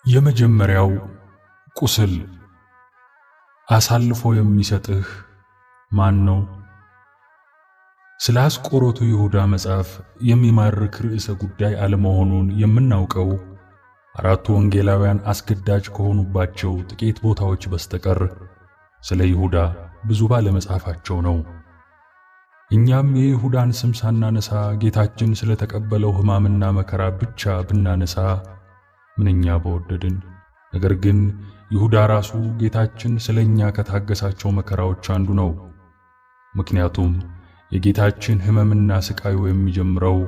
የመጀመሪያው ቁስል። አሳልፎ የሚሰጥህ ማን ነው? ስለ አስቆሮቱ ይሁዳ መጽሐፍ የሚማርክ ርዕሰ ጉዳይ አለመሆኑን የምናውቀው አራቱ ወንጌላውያን አስገዳጅ ከሆኑባቸው ጥቂት ቦታዎች በስተቀር ስለ ይሁዳ ብዙ ባለመጻፋቸው ነው። እኛም የይሁዳን ስም ሳናነሳ ጌታችን ስለተቀበለው ሕማምና መከራ ብቻ ብናነሳ ምንኛ በወደድን። ነገር ግን ይሁዳ ራሱ ጌታችን ስለኛ ከታገሳቸው መከራዎች አንዱ ነው። ምክንያቱም የጌታችን ሕመምና ስቃዩ የሚጀምረው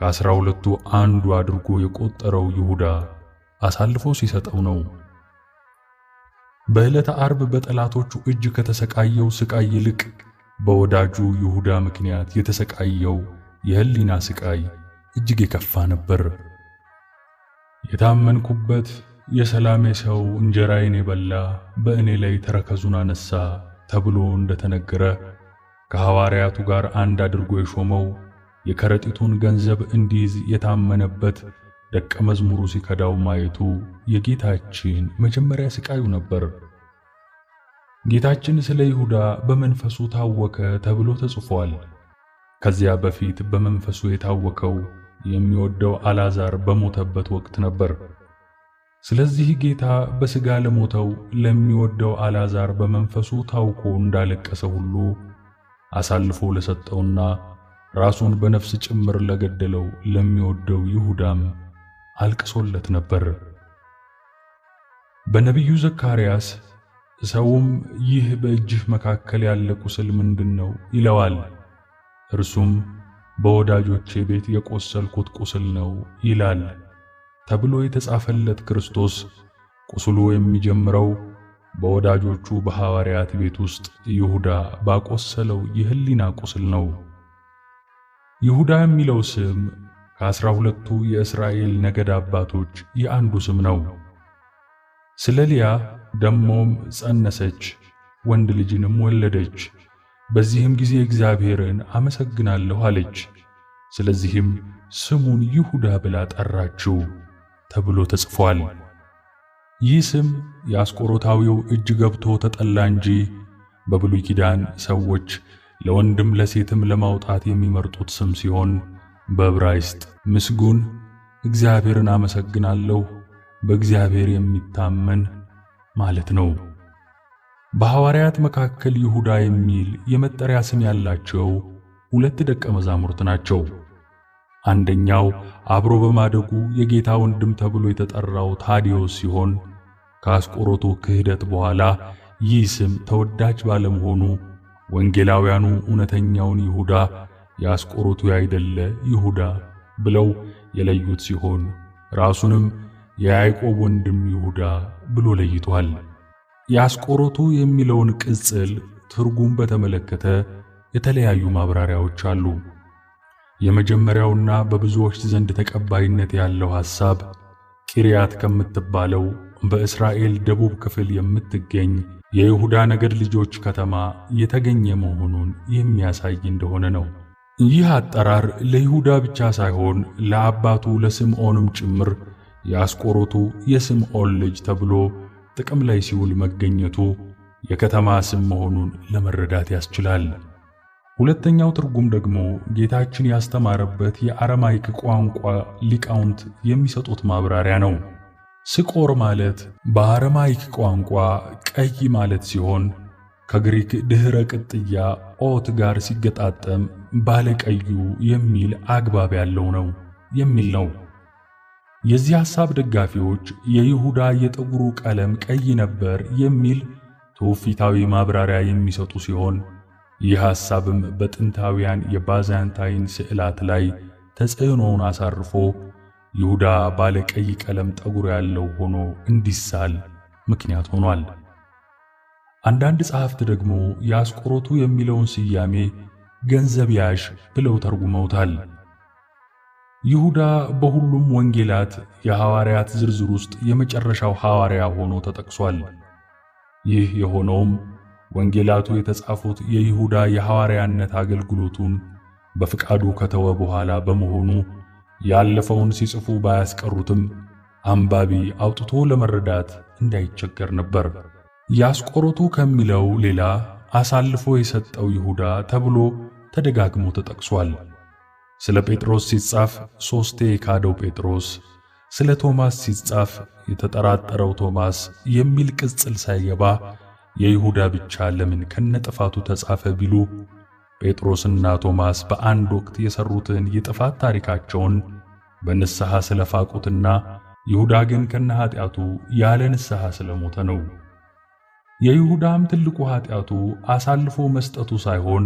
ከ12ቱ አንዱ አድርጎ የቆጠረው ይሁዳ አሳልፎ ሲሰጠው ነው። በዕለተ ዓርብ በጠላቶቹ እጅ ከተሰቃየው ስቃይ ይልቅ በወዳጁ ይሁዳ ምክንያት የተሰቃየው የህሊና ስቃይ እጅግ የከፋ ነበር። የታመንኩበት የሰላሜ ሰው እንጀራዬን የበላ በእኔ ላይ ተረከዙን አነሳ ተብሎ እንደተነገረ ከሐዋርያቱ ጋር አንድ አድርጎ የሾመው የከረጢቱን ገንዘብ እንዲይዝ የታመነበት ደቀ መዝሙሩ ሲከዳው ማየቱ የጌታችን መጀመሪያ ስቃዩ ነበር። ጌታችን ስለ ይሁዳ በመንፈሱ ታወከ ተብሎ ተጽፏል። ከዚያ በፊት በመንፈሱ የታወከው የሚወደው አልዓዛር በሞተበት ወቅት ነበር። ስለዚህ ጌታ በሥጋ ለሞተው ለሚወደው አልዓዛር በመንፈሱ ታውኮ እንዳለቀሰ ሁሉ አሳልፎ ለሰጠውና ራሱን በነፍስ ጭምር ለገደለው ለሚወደው ይሁዳም አልቅሶለት ነበር። በነቢዩ ዘካርያስ ሰውም ይህ በእጅህ መካከል ያለ ቁስል ምንድነው ይለዋል፣ እርሱም በወዳጆቼ ቤት የቆሰልኩት ቁስል ነው ይላል ተብሎ የተጻፈለት ክርስቶስ ቁስሉ የሚጀምረው በወዳጆቹ በሐዋርያት ቤት ውስጥ ይሁዳ ባቆሰለው የህሊና ቁስል ነው። ይሁዳ የሚለው ስም ከ12ቱ የእስራኤል ነገድ አባቶች የአንዱ ስም ነው። ስለ ልያ ደሞም ጸነሰች፣ ወንድ ልጅንም ወለደች። በዚህም ጊዜ እግዚአብሔርን አመሰግናለሁ አለች። ስለዚህም ስሙን ይሁዳ ብላ ጠራችው ተብሎ ተጽፏል። ይህ ስም የአስቆሮታዊው እጅ ገብቶ ተጠላ እንጂ በብሉይ ኪዳን ሰዎች ለወንድም ለሴትም ለማውጣት የሚመርጡት ስም ሲሆን በዕብራይስጥ ምስጉን፣ እግዚአብሔርን አመሰግናለሁ፣ በእግዚአብሔር የሚታመን ማለት ነው። በሐዋርያት መካከል ይሁዳ የሚል የመጠሪያ ስም ያላቸው 2 ደቀ መዛሙርት ናቸው። አንደኛው አብሮ በማደጉ የጌታ ወንድም ተብሎ የተጠራው ታዲዮስ ሲሆን ከአስቆሮቱ ክህደት በኋላ ይህ ስም ተወዳጅ ባለመሆኑ ወንጌላውያኑ እውነተኛውን ይሁዳ የአስቆሮቱ ያይደለ ይሁዳ ብለው የለዩት ሲሆን ራሱንም የያዕቆብ ወንድም ይሁዳ ብሎ ለይቷል። የአስቆሮቱ የሚለውን ቅጽል ትርጉም በተመለከተ የተለያዩ ማብራሪያዎች አሉ። የመጀመሪያውና በብዙዎች ዘንድ ተቀባይነት ያለው ሐሳብ ቂርያት ከምትባለው በእስራኤል ደቡብ ክፍል የምትገኝ የይሁዳ ነገድ ልጆች ከተማ የተገኘ መሆኑን የሚያሳይ እንደሆነ ነው። ይህ አጠራር ለይሁዳ ብቻ ሳይሆን ለአባቱ ለስምዖንም ጭምር የአስቆሮቱ የስምዖን ልጅ ተብሎ ጥቅም ላይ ሲውል መገኘቱ የከተማ ስም መሆኑን ለመረዳት ያስችላል። ሁለተኛው ትርጉም ደግሞ ጌታችን ያስተማረበት የአረማይክ ቋንቋ ሊቃውንት የሚሰጡት ማብራሪያ ነው። ስቆር ማለት በአረማይክ ቋንቋ ቀይ ማለት ሲሆን ከግሪክ ድህረ ቅጥያ ኦት ጋር ሲገጣጠም ባለቀዩ የሚል አግባብ ያለው ነው የሚል ነው። የዚህ ሐሳብ ደጋፊዎች የይሁዳ የጠጉሩ ቀለም ቀይ ነበር የሚል ትውፊታዊ ማብራሪያ የሚሰጡ ሲሆን ይህ ሐሳብም በጥንታውያን የባዛንታይን ስዕላት ላይ ተጽዕኖውን አሳርፎ ይሁዳ ባለቀይ ቀለም ጠጉር ያለው ሆኖ እንዲሳል ምክንያት ሆኗል። አንዳንድ ጸሐፍት ደግሞ የአስቆሮቱ የሚለውን ስያሜ ገንዘብ ያዥ ብለው ተርጉመውታል። ይሁዳ በሁሉም ወንጌላት የሐዋርያት ዝርዝር ውስጥ የመጨረሻው ሐዋርያ ሆኖ ተጠቅሷል። ይህ የሆነውም ወንጌላቱ የተጻፉት የይሁዳ የሐዋርያነት አገልግሎቱን በፍቃዱ ከተወ በኋላ በመሆኑ ያለፈውን ሲጽፉ ባያስቀሩትም አንባቢ አውጥቶ ለመረዳት እንዳይቸገር ነበር። ያስቆሮቱ ከሚለው ሌላ አሳልፎ የሰጠው ይሁዳ ተብሎ ተደጋግሞ ተጠቅሷል። ስለ ጴጥሮስ ሲጻፍ ሶስቴ የካደው ጴጥሮስ፣ ስለ ቶማስ ሲጻፍ የተጠራጠረው ቶማስ የሚል ቅጽል ሳይገባ የይሁዳ ብቻ ለምን ከነጥፋቱ ተጻፈ ቢሉ ጴጥሮስና ቶማስ በአንድ ወቅት የሰሩትን የጥፋት ታሪካቸውን በንስሐ ስለፋቁትና ይሁዳ ግን ከነኃጢአቱ ያለ ንስሐ ስለሞተ ነው። የይሁዳም ትልቁ ኃጢአቱ አሳልፎ መስጠቱ ሳይሆን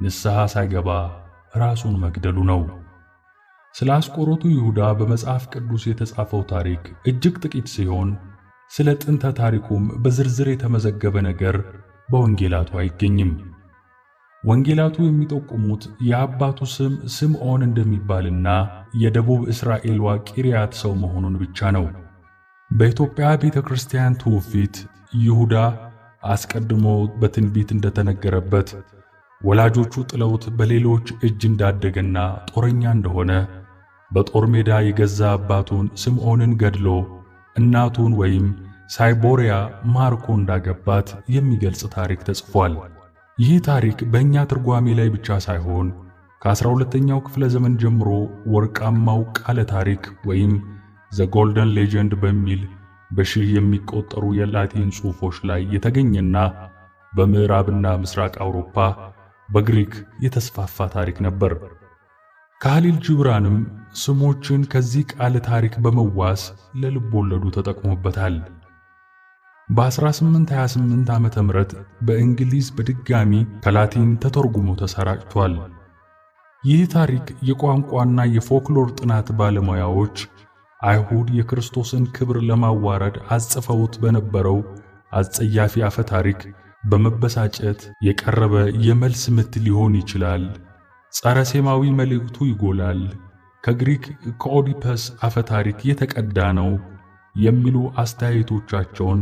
ንስሐ ሳይገባ ራሱን መግደሉ ነው። ስለ አስቆሮቱ ይሁዳ በመጽሐፍ ቅዱስ የተጻፈው ታሪክ እጅግ ጥቂት ሲሆን ስለ ጥንተ ታሪኩም በዝርዝር የተመዘገበ ነገር በወንጌላቱ አይገኝም። ወንጌላቱ የሚጠቁሙት የአባቱ ስም ስምዖን እንደሚባልና የደቡብ እስራኤልዋ ቂርያት ሰው መሆኑን ብቻ ነው። በኢትዮጵያ ቤተክርስቲያን ትውፊት ይሁዳ አስቀድሞ በትንቢት እንደተነገረበት ወላጆቹ ጥለውት በሌሎች እጅ እንዳደገና ጦረኛ እንደሆነ በጦር ሜዳ የገዛ አባቱን ስምዖንን ገድሎ እናቱን ወይም ሳይቦሪያ ማርኮ እንዳገባት የሚገልጽ ታሪክ ተጽፏል። ይህ ታሪክ በእኛ ትርጓሜ ላይ ብቻ ሳይሆን ከ12ኛው ክፍለ ዘመን ጀምሮ ወርቃማው ቃለ ታሪክ ወይም ዘ ጎልደን ሌጀንድ በሚል በሺህ የሚቆጠሩ የላቲን ጽሑፎች ላይ የተገኘና በምዕራብና ምስራቅ አውሮፓ በግሪክ የተስፋፋ ታሪክ ነበር። ካህሊል ጅብራንም ስሞችን ከዚህ ቃለ ታሪክ በመዋስ ለልብ ወለዱ ተጠቅሞበታል። በ1828 ዓመተ ምህረት በእንግሊዝ በድጋሚ ከላቲን ተተርጉሞ ተሰራጭቷል። ይህ ታሪክ የቋንቋና የፎክሎር ጥናት ባለሙያዎች አይሁድ የክርስቶስን ክብር ለማዋረድ አጽፈውት በነበረው አጸያፊ አፈ ታሪክ በመበሳጨት የቀረበ የመልስ ምት ሊሆን ይችላል፣ ጸረ ሴማዊ መልእክቱ ይጎላል፣ ከግሪክ ከኦዲፐስ አፈ ታሪክ የተቀዳ ነው የሚሉ አስተያየቶቻቸውን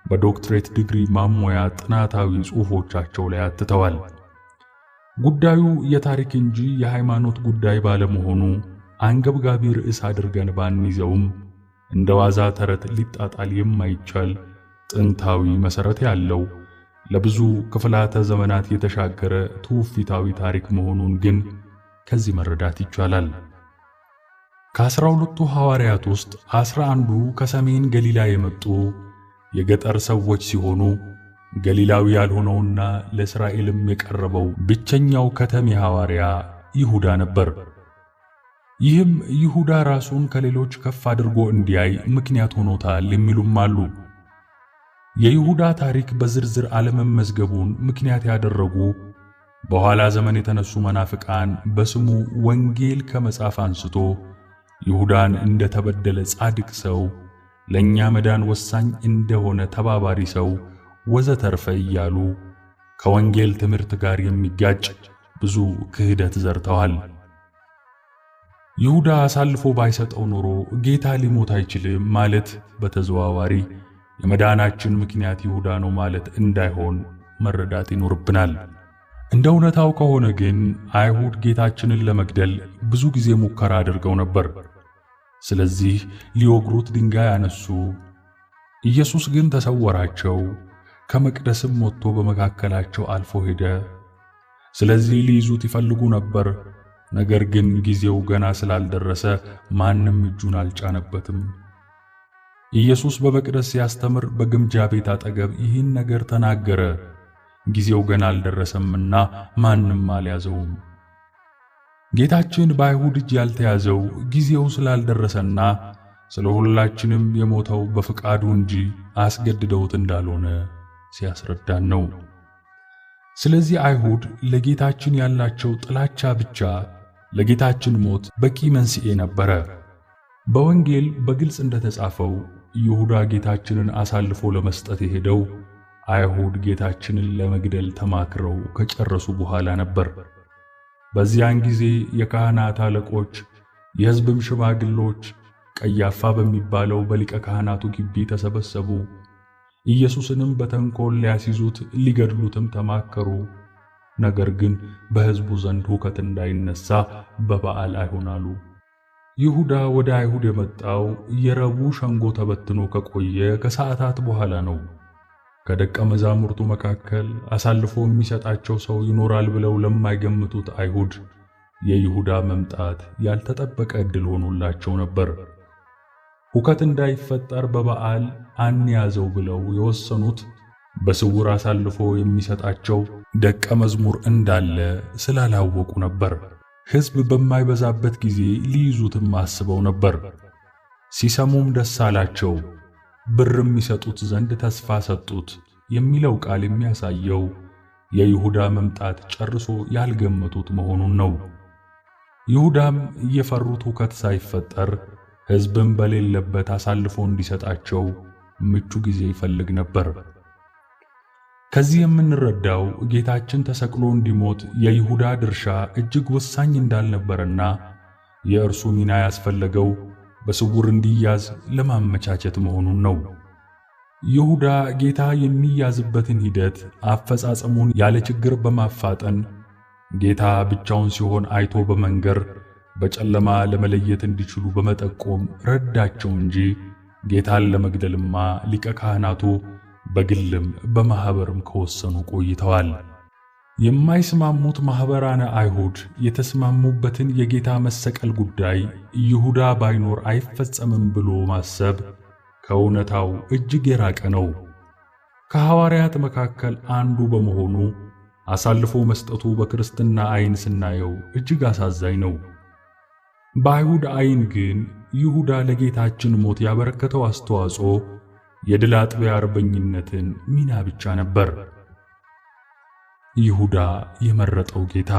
በዶክትሬት ዲግሪ ማሞያ ጥናታዊ ጽሑፎቻቸው ላይ አትተዋል። ጉዳዩ የታሪክ እንጂ የሃይማኖት ጉዳይ ባለመሆኑ አንገብጋቢ ርዕስ አድርገን ባንይዘውም እንደ ዋዛ ተረት ሊጣጣል የማይቻል ጥንታዊ መሰረት ያለው ለብዙ ክፍላተ ዘመናት የተሻገረ ትውፊታዊ ታሪክ መሆኑን ግን ከዚህ መረዳት ይቻላል። ከ12ቱ ሐዋርያት ውስጥ 11ዱ ከሰሜን ገሊላ የመጡ የገጠር ሰዎች ሲሆኑ ገሊላዊ ያልሆነውና ለእስራኤልም የቀረበው ብቸኛው ከተሜ ሐዋርያ ይሁዳ ነበር። ይህም ይሁዳ ራሱን ከሌሎች ከፍ አድርጎ እንዲያይ ምክንያት ሆኖታል የሚሉም አሉ። የይሁዳ ታሪክ በዝርዝር አለመመዝገቡን ምክንያት ያደረጉ በኋላ ዘመን የተነሱ መናፍቃን በስሙ ወንጌል ከመጻፍ አንስቶ ይሁዳን እንደተበደለ ጻድቅ ሰው፣ ለኛ መዳን ወሳኝ እንደሆነ ተባባሪ ሰው ወዘተርፈ እያሉ ከወንጌል ትምህርት ጋር የሚጋጭ ብዙ ክህደት ዘርተዋል። ይሁዳ አሳልፎ ባይሰጠው ኖሮ ጌታ ሊሞት አይችልም ማለት በተዘዋዋሪ የመዳናችን ምክንያት ይሁዳ ነው ማለት እንዳይሆን መረዳት ይኖርብናል። እንደ እውነታው ከሆነ ግን አይሁድ ጌታችንን ለመግደል ብዙ ጊዜ ሙከራ አድርገው ነበር። ስለዚህ ሊወግሩት ድንጋይ አነሱ። ኢየሱስ ግን ተሰወራቸው፣ ከመቅደስም ወጥቶ በመካከላቸው አልፎ ሄደ። ስለዚህ ሊይዙት ይፈልጉ ነበር። ነገር ግን ጊዜው ገና ስላልደረሰ ማንም እጁን አልጫነበትም። ኢየሱስ በመቅደስ ሲያስተምር በግምጃ ቤት አጠገብ ይህን ነገር ተናገረ። ጊዜው ገና አልደረሰምና ማንም አልያዘውም። ጌታችን በአይሁድ እጅ ያልተያዘው ጊዜው ስላልደረሰና ስለ ሁላችንም የሞተው በፍቃዱ እንጂ አስገድደውት እንዳልሆነ ሲያስረዳን ነው። ስለዚህ አይሁድ ለጌታችን ያላቸው ጥላቻ ብቻ ለጌታችን ሞት በቂ መንስኤ ነበረ። በወንጌል በግልጽ እንደተጻፈው ይሁዳ ጌታችንን አሳልፎ ለመስጠት የሄደው አይሁድ ጌታችንን ለመግደል ተማክረው ከጨረሱ በኋላ ነበር። በዚያን ጊዜ የካህናት አለቆች፣ የሕዝብም ሽማግሎች ቀያፋ በሚባለው በሊቀ ካህናቱ ግቢ ተሰበሰቡ። ኢየሱስንም በተንኮል ሊያስይዙት ሊገድሉትም ተማከሩ። ነገር ግን በሕዝቡ ዘንድ ሁከት እንዳይነሳ በበዓል አይሆናሉ። ይሁዳ ወደ አይሁድ የመጣው የረቡዕ ሸንጎ ተበትኖ ከቆየ ከሰዓታት በኋላ ነው። ከደቀ መዛሙርቱ መካከል አሳልፎ የሚሰጣቸው ሰው ይኖራል ብለው ለማይገምቱት አይሁድ የይሁዳ መምጣት ያልተጠበቀ ዕድል ሆኖላቸው ነበር። ሁከት እንዳይፈጠር በበዓል አንያዘው ብለው የወሰኑት በስውር አሳልፎ የሚሰጣቸው ደቀ መዝሙር እንዳለ ስላላወቁ ነበር። ሕዝብ በማይበዛበት ጊዜ ሊይዙትም አስበው ነበር። ሲሰሙም ደስ አላቸው፣ ብርም ይሰጡት ዘንድ ተስፋ ሰጡት የሚለው ቃል የሚያሳየው የይሁዳ መምጣት ጨርሶ ያልገመቱት መሆኑን ነው። ይሁዳም እየፈሩት ሁከት ሳይፈጠር ሕዝብም በሌለበት አሳልፎ እንዲሰጣቸው ምቹ ጊዜ ይፈልግ ነበር። ከዚህ የምንረዳው ጌታችን ተሰቅሎ እንዲሞት የይሁዳ ድርሻ እጅግ ወሳኝ እንዳልነበረና የእርሱ ሚና ያስፈለገው በስውር እንዲያዝ ለማመቻቸት መሆኑን ነው። ይሁዳ ጌታ የሚያዝበትን ሂደት አፈጻጸሙን ያለ ችግር በማፋጠን ጌታ ብቻውን ሲሆን አይቶ በመንገር በጨለማ ለመለየት እንዲችሉ በመጠቆም ረዳቸው እንጂ ጌታን ለመግደልማ ሊቀ ካህናቱ በግልም በማህበርም ከወሰኑ ቆይተዋል። የማይስማሙት ማህበራነ አይሁድ የተስማሙበትን የጌታ መሰቀል ጉዳይ ይሁዳ ባይኖር አይፈጸምም ብሎ ማሰብ ከእውነታው እጅግ የራቀ ነው። ከሐዋርያት መካከል አንዱ በመሆኑ አሳልፎ መስጠቱ በክርስትና ዓይን ስናየው እጅግ አሳዛኝ ነው። በአይሁድ ዓይን ግን ይሁዳ ለጌታችን ሞት ያበረከተው አስተዋጽኦ የድል አጥቢያ አርበኝነትን ሚና ብቻ ነበር። ይሁዳ የመረጠው ጌታ።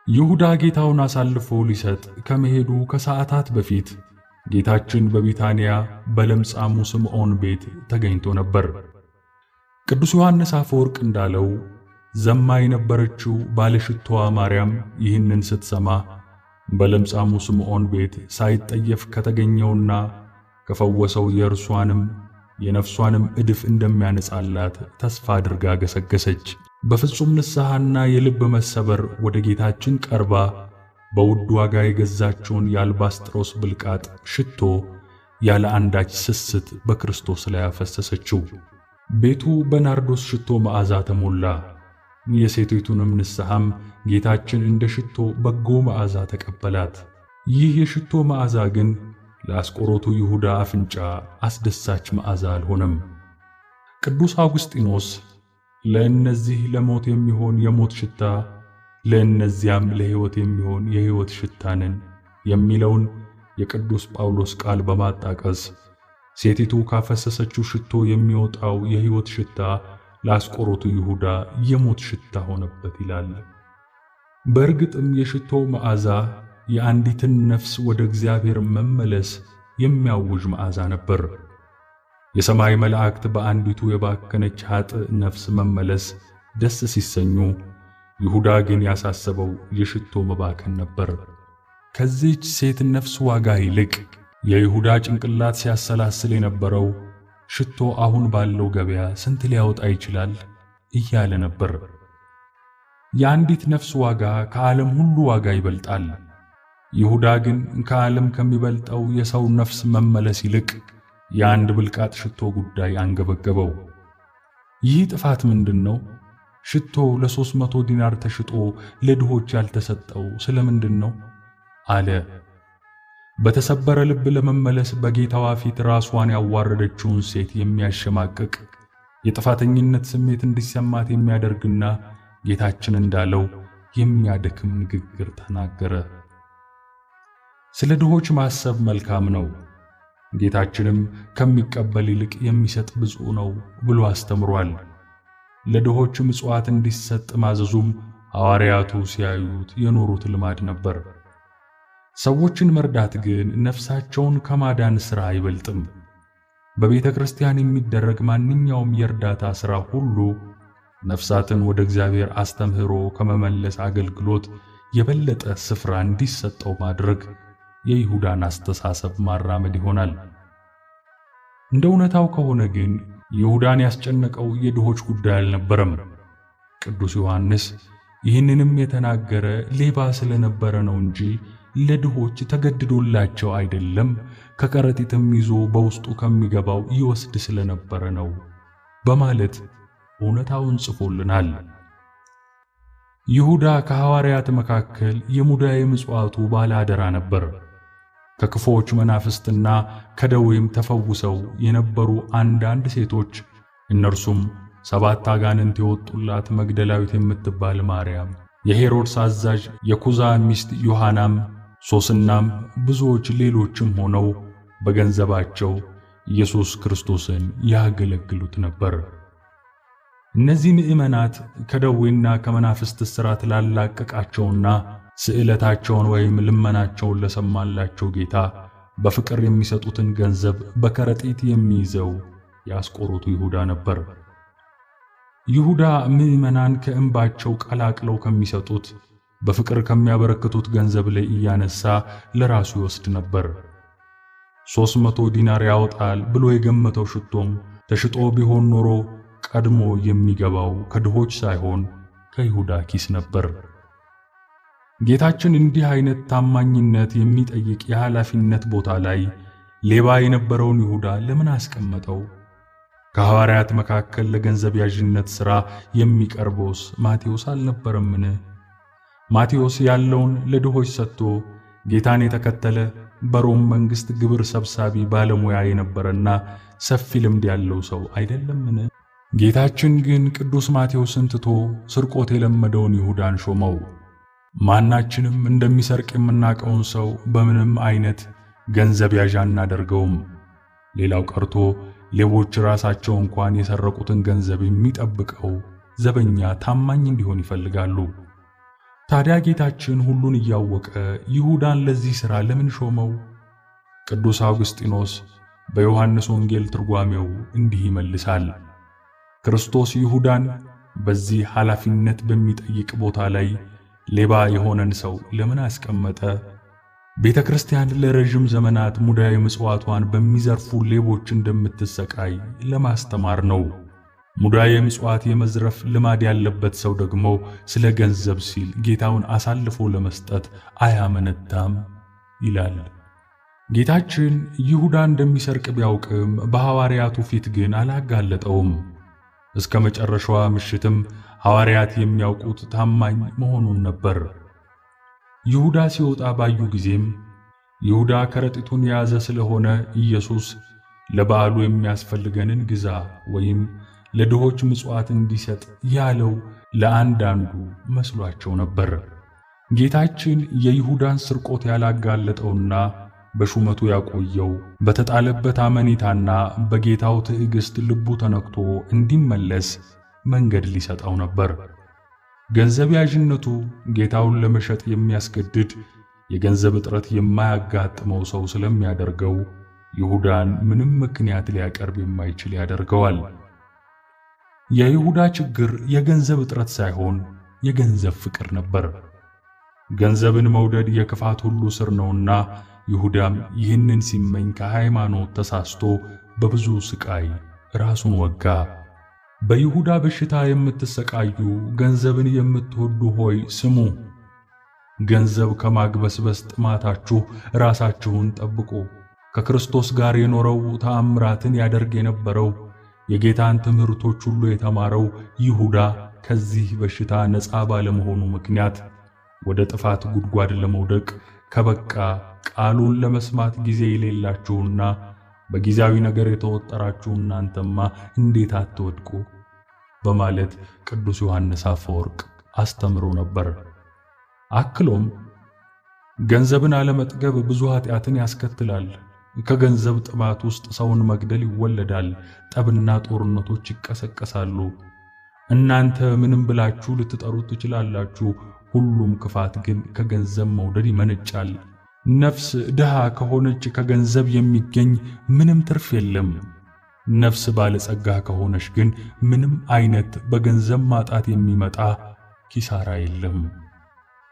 ይሁዳ ጌታውን አሳልፎ ሊሰጥ ከመሄዱ ከሰዓታት በፊት ጌታችን በቢታንያ በለምጻሙ ስምዖን ቤት ተገኝቶ ነበር። ቅዱስ ዮሐንስ አፈወርቅ እንዳለው ዘማ የነበረችው ባለሽቶዋ ማርያም ይህንን ስትሰማ በለምጻሙ ስምዖን ቤት ሳይጠየፍ ከተገኘውና ከፈወሰው የእርሷንም የነፍሷንም ዕድፍ እንደሚያነጻላት ተስፋ አድርጋ ገሰገሰች። በፍጹም ንስሐና የልብ መሰበር ወደ ጌታችን ቀርባ በውድ ዋጋ የገዛችውን የአልባስጥሮስ ብልቃጥ ሽቶ ያለ አንዳች ስስት በክርስቶስ ላይ አፈሰሰችው። ቤቱ በናርዶስ ሽቶ መዓዛ ተሞላ። የሴቲቱንም ንስሐም ጌታችን እንደ ሽቶ በጎ መዓዛ ተቀበላት። ይህ የሽቶ መዓዛ ግን ለአስቆሮቱ ይሁዳ አፍንጫ አስደሳች መዓዛ አልሆነም። ቅዱስ አውግስጢኖስ ለእነዚህ ለሞት የሚሆን የሞት ሽታ፣ ለእነዚያም ለሕይወት የሚሆን የሕይወት ሽታ ነን የሚለውን የቅዱስ ጳውሎስ ቃል በማጣቀስ ሴቲቱ ካፈሰሰችው ሽቶ የሚወጣው የሕይወት ሽታ ለአስቆሮቱ ይሁዳ የሞት ሽታ ሆነበት ይላል። በእርግጥም የሽቶው መዓዛ የአንዲትን ነፍስ ወደ እግዚአብሔር መመለስ የሚያውጅ መዓዛ ነበር። የሰማይ መላእክት በአንዲቱ የባከነች ኃጥእ ነፍስ መመለስ ደስ ሲሰኙ፣ ይሁዳ ግን ያሳሰበው የሽቶ መባከን ነበር። ከዚህች ሴት ነፍስ ዋጋ ይልቅ የይሁዳ ጭንቅላት ሲያሰላስል የነበረው ሽቶ አሁን ባለው ገበያ ስንት ሊያወጣ ይችላል እያለ ነበር። የአንዲት ነፍስ ዋጋ ከዓለም ሁሉ ዋጋ ይበልጣል። ይሁዳ ግን ከዓለም ከሚበልጠው የሰው ነፍስ መመለስ ይልቅ የአንድ ብልቃጥ ሽቶ ጉዳይ አንገበገበው። ይህ ጥፋት ምንድነው? ሽቶ ለ300 ዲናር ተሽጦ ለድሆች ያልተሰጠው ስለምንድን ነው አለ። በተሰበረ ልብ ለመመለስ በጌታዋ ፊት ራሷን ያዋረደችውን ሴት የሚያሸማቅቅ የጥፋተኝነት ስሜት እንዲሰማት የሚያደርግና ጌታችን እንዳለው የሚያደክም ንግግር ተናገረ። ስለ ድሆች ማሰብ መልካም ነው፣ ጌታችንም ከሚቀበል ይልቅ የሚሰጥ ብፁዕ ነው ብሎ አስተምሯል። ለድሆች ምጽዋት እንዲሰጥ ማዘዙም ሐዋርያቱ ሲያዩት የኖሩት ልማድ ነበር። ሰዎችን መርዳት ግን ነፍሳቸውን ከማዳን ሥራ አይበልጥም። በቤተ ክርስቲያን የሚደረግ ማንኛውም የእርዳታ ሥራ ሁሉ ነፍሳትን ወደ እግዚአብሔር አስተምህሮ ከመመለስ አገልግሎት የበለጠ ስፍራ እንዲሰጠው ማድረግ የይሁዳን አስተሳሰብ ማራመድ ይሆናል። እንደ እውነታው ከሆነ ግን ይሁዳን ያስጨነቀው የድሆች ጉዳይ አልነበረም። ቅዱስ ዮሐንስ ይህንንም የተናገረ ሌባ ስለነበረ ነው እንጂ ለድሆች ተገድዶላቸው አይደለም፣ ከከረጢትም ይዞ በውስጡ ከሚገባው ይወስድ ስለነበረ ነው በማለት እውነታውን ጽፎልናል። ይሁዳ ከሐዋርያት መካከል የሙዳየ ምጽዋቱ ባለአደራ ነበር። ከክፉዎች መናፍስትና ከደዌም ተፈውሰው የነበሩ አንዳንድ ሴቶች፣ እነርሱም 7 አጋንንት የወጡላት መግደላዊት የምትባል ማርያም፣ የሄሮድስ አዛዥ የኩዛ ሚስት ዮሐናም፣ ሶስናም ብዙዎች ሌሎችም ሆነው በገንዘባቸው ኢየሱስ ክርስቶስን ያገለግሉት ነበር። እነዚህ ምእመናት ከደዌና ከመናፍስት እስራት ላላቀቃቸውና ስዕለታቸውን ወይም ልመናቸውን ለሰማላቸው ጌታ በፍቅር የሚሰጡትን ገንዘብ በከረጢት የሚይዘው ያስቆሮቱ ይሁዳ ነበር። ይሁዳ ምእመናን ከእንባቸው ቀላቅለው ከሚሰጡት በፍቅር ከሚያበረክቱት ገንዘብ ላይ እያነሳ ለራሱ ይወስድ ነበር። 300 ዲናር ያወጣል ብሎ የገመተው ሽቶም ተሽጦ ቢሆን ኖሮ ቀድሞ የሚገባው ከድሆች ሳይሆን ከይሁዳ ኪስ ነበር። ጌታችን እንዲህ አይነት ታማኝነት የሚጠይቅ የኃላፊነት ቦታ ላይ ሌባ የነበረውን ይሁዳ ለምን አስቀመጠው? ከሐዋርያት መካከል ለገንዘብ ያዥነት ሥራ የሚቀርበውስ ማቴዎስ አልነበረምን? ማቴዎስ ያለውን ለድሆች ሰጥቶ ጌታን የተከተለ በሮም መንግሥት ግብር ሰብሳቢ ባለሙያ የነበረና ሰፊ ልምድ ያለው ሰው አይደለምን? ጌታችን ግን ቅዱስ ማቴዎስን ትቶ ስርቆት የለመደውን ይሁዳን ሾመው። ማናችንም እንደሚሰርቅ የምናውቀውን ሰው በምንም አይነት ገንዘብ ያዥ አናደርገውም። ሌላው ቀርቶ ሌቦች ራሳቸው እንኳን የሰረቁትን ገንዘብ የሚጠብቀው ዘበኛ ታማኝ እንዲሆን ይፈልጋሉ። ታዲያ ጌታችን ሁሉን እያወቀ ይሁዳን ለዚህ ሥራ ለምን ሾመው? ቅዱስ አውግስጢኖስ በዮሐንስ ወንጌል ትርጓሜው እንዲህ ይመልሳል። ክርስቶስ ይሁዳን በዚህ ኃላፊነት በሚጠይቅ ቦታ ላይ ሌባ የሆነን ሰው ለምን አስቀመጠ? ቤተ ክርስቲያን ለረጅም ዘመናት ሙዳየ ምጽዋቷን በሚዘርፉ ሌቦች እንደምትሰቃይ ለማስተማር ነው። ሙዳየ ምጽዋት የመዝረፍ ልማድ ያለበት ሰው ደግሞ ስለ ገንዘብ ሲል ጌታውን አሳልፎ ለመስጠት አያመነታም ይላል። ጌታችን ይሁዳ እንደሚሰርቅ ቢያውቅም በሐዋርያቱ ፊት ግን አላጋለጠውም። እስከ መጨረሻዋ ምሽትም ሐዋርያት የሚያውቁት ታማኝ መሆኑን ነበር። ይሁዳ ሲወጣ ባዩ ጊዜም ይሁዳ ከረጢቱን የያዘ ስለሆነ ኢየሱስ ለበዓሉ የሚያስፈልገንን ግዛ ወይም ለድሆች ምጽዋት እንዲሰጥ ያለው ለአንዳንዱ መስሏቸው ነበር። ጌታችን የይሁዳን ስርቆት ያላጋለጠውና በሹመቱ ያቆየው በተጣለበት አመኔታና በጌታው ትዕግስት ልቡ ተነክቶ እንዲመለስ መንገድ ሊሰጠው ነበር። ገንዘብ ያዥነቱ ጌታውን ለመሸጥ የሚያስገድድ የገንዘብ እጥረት የማያጋጥመው ሰው ስለሚያደርገው ይሁዳን ምንም ምክንያት ሊያቀርብ የማይችል ያደርገዋል። የይሁዳ ችግር የገንዘብ እጥረት ሳይሆን የገንዘብ ፍቅር ነበር። ገንዘብን መውደድ የክፋት ሁሉ ስር ነውና ይሁዳም ይህንን ሲመኝ ከሃይማኖት ተሳስቶ በብዙ ስቃይ ራሱን ወጋ። በይሁዳ በሽታ የምትሰቃዩ ገንዘብን የምትወዱ ሆይ ስሙ። ገንዘብ ከማግበስበስ ጥማታችሁ ራሳችሁን ጠብቁ። ከክርስቶስ ጋር የኖረው ተአምራትን ያደርግ የነበረው የጌታን ትምህርቶች ሁሉ የተማረው ይሁዳ ከዚህ በሽታ ነፃ ባለመሆኑ ምክንያት ወደ ጥፋት ጉድጓድ ለመውደቅ ከበቃ ቃሉን ለመስማት ጊዜ የሌላችሁና በጊዜያዊ ነገር የተወጠራችሁ እናንተማ እንዴት አትወድቁ በማለት ቅዱስ ዮሐንስ አፈወርቅ አስተምሮ ነበር። አክሎም ገንዘብን አለመጥገብ ብዙ ኃጢአትን ያስከትላል። ከገንዘብ ጥማት ውስጥ ሰውን መግደል ይወለዳል፣ ጠብና ጦርነቶች ይቀሰቀሳሉ። እናንተ ምንም ብላችሁ ልትጠሩት ትችላላችሁ፣ ሁሉም ክፋት ግን ከገንዘብ መውደድ ይመነጫል። ነፍስ ድሃ ከሆነች ከገንዘብ የሚገኝ ምንም ትርፍ የለም። ነፍስ ባለጸጋ ከሆነች ግን ምንም አይነት በገንዘብ ማጣት የሚመጣ ኪሳራ የለም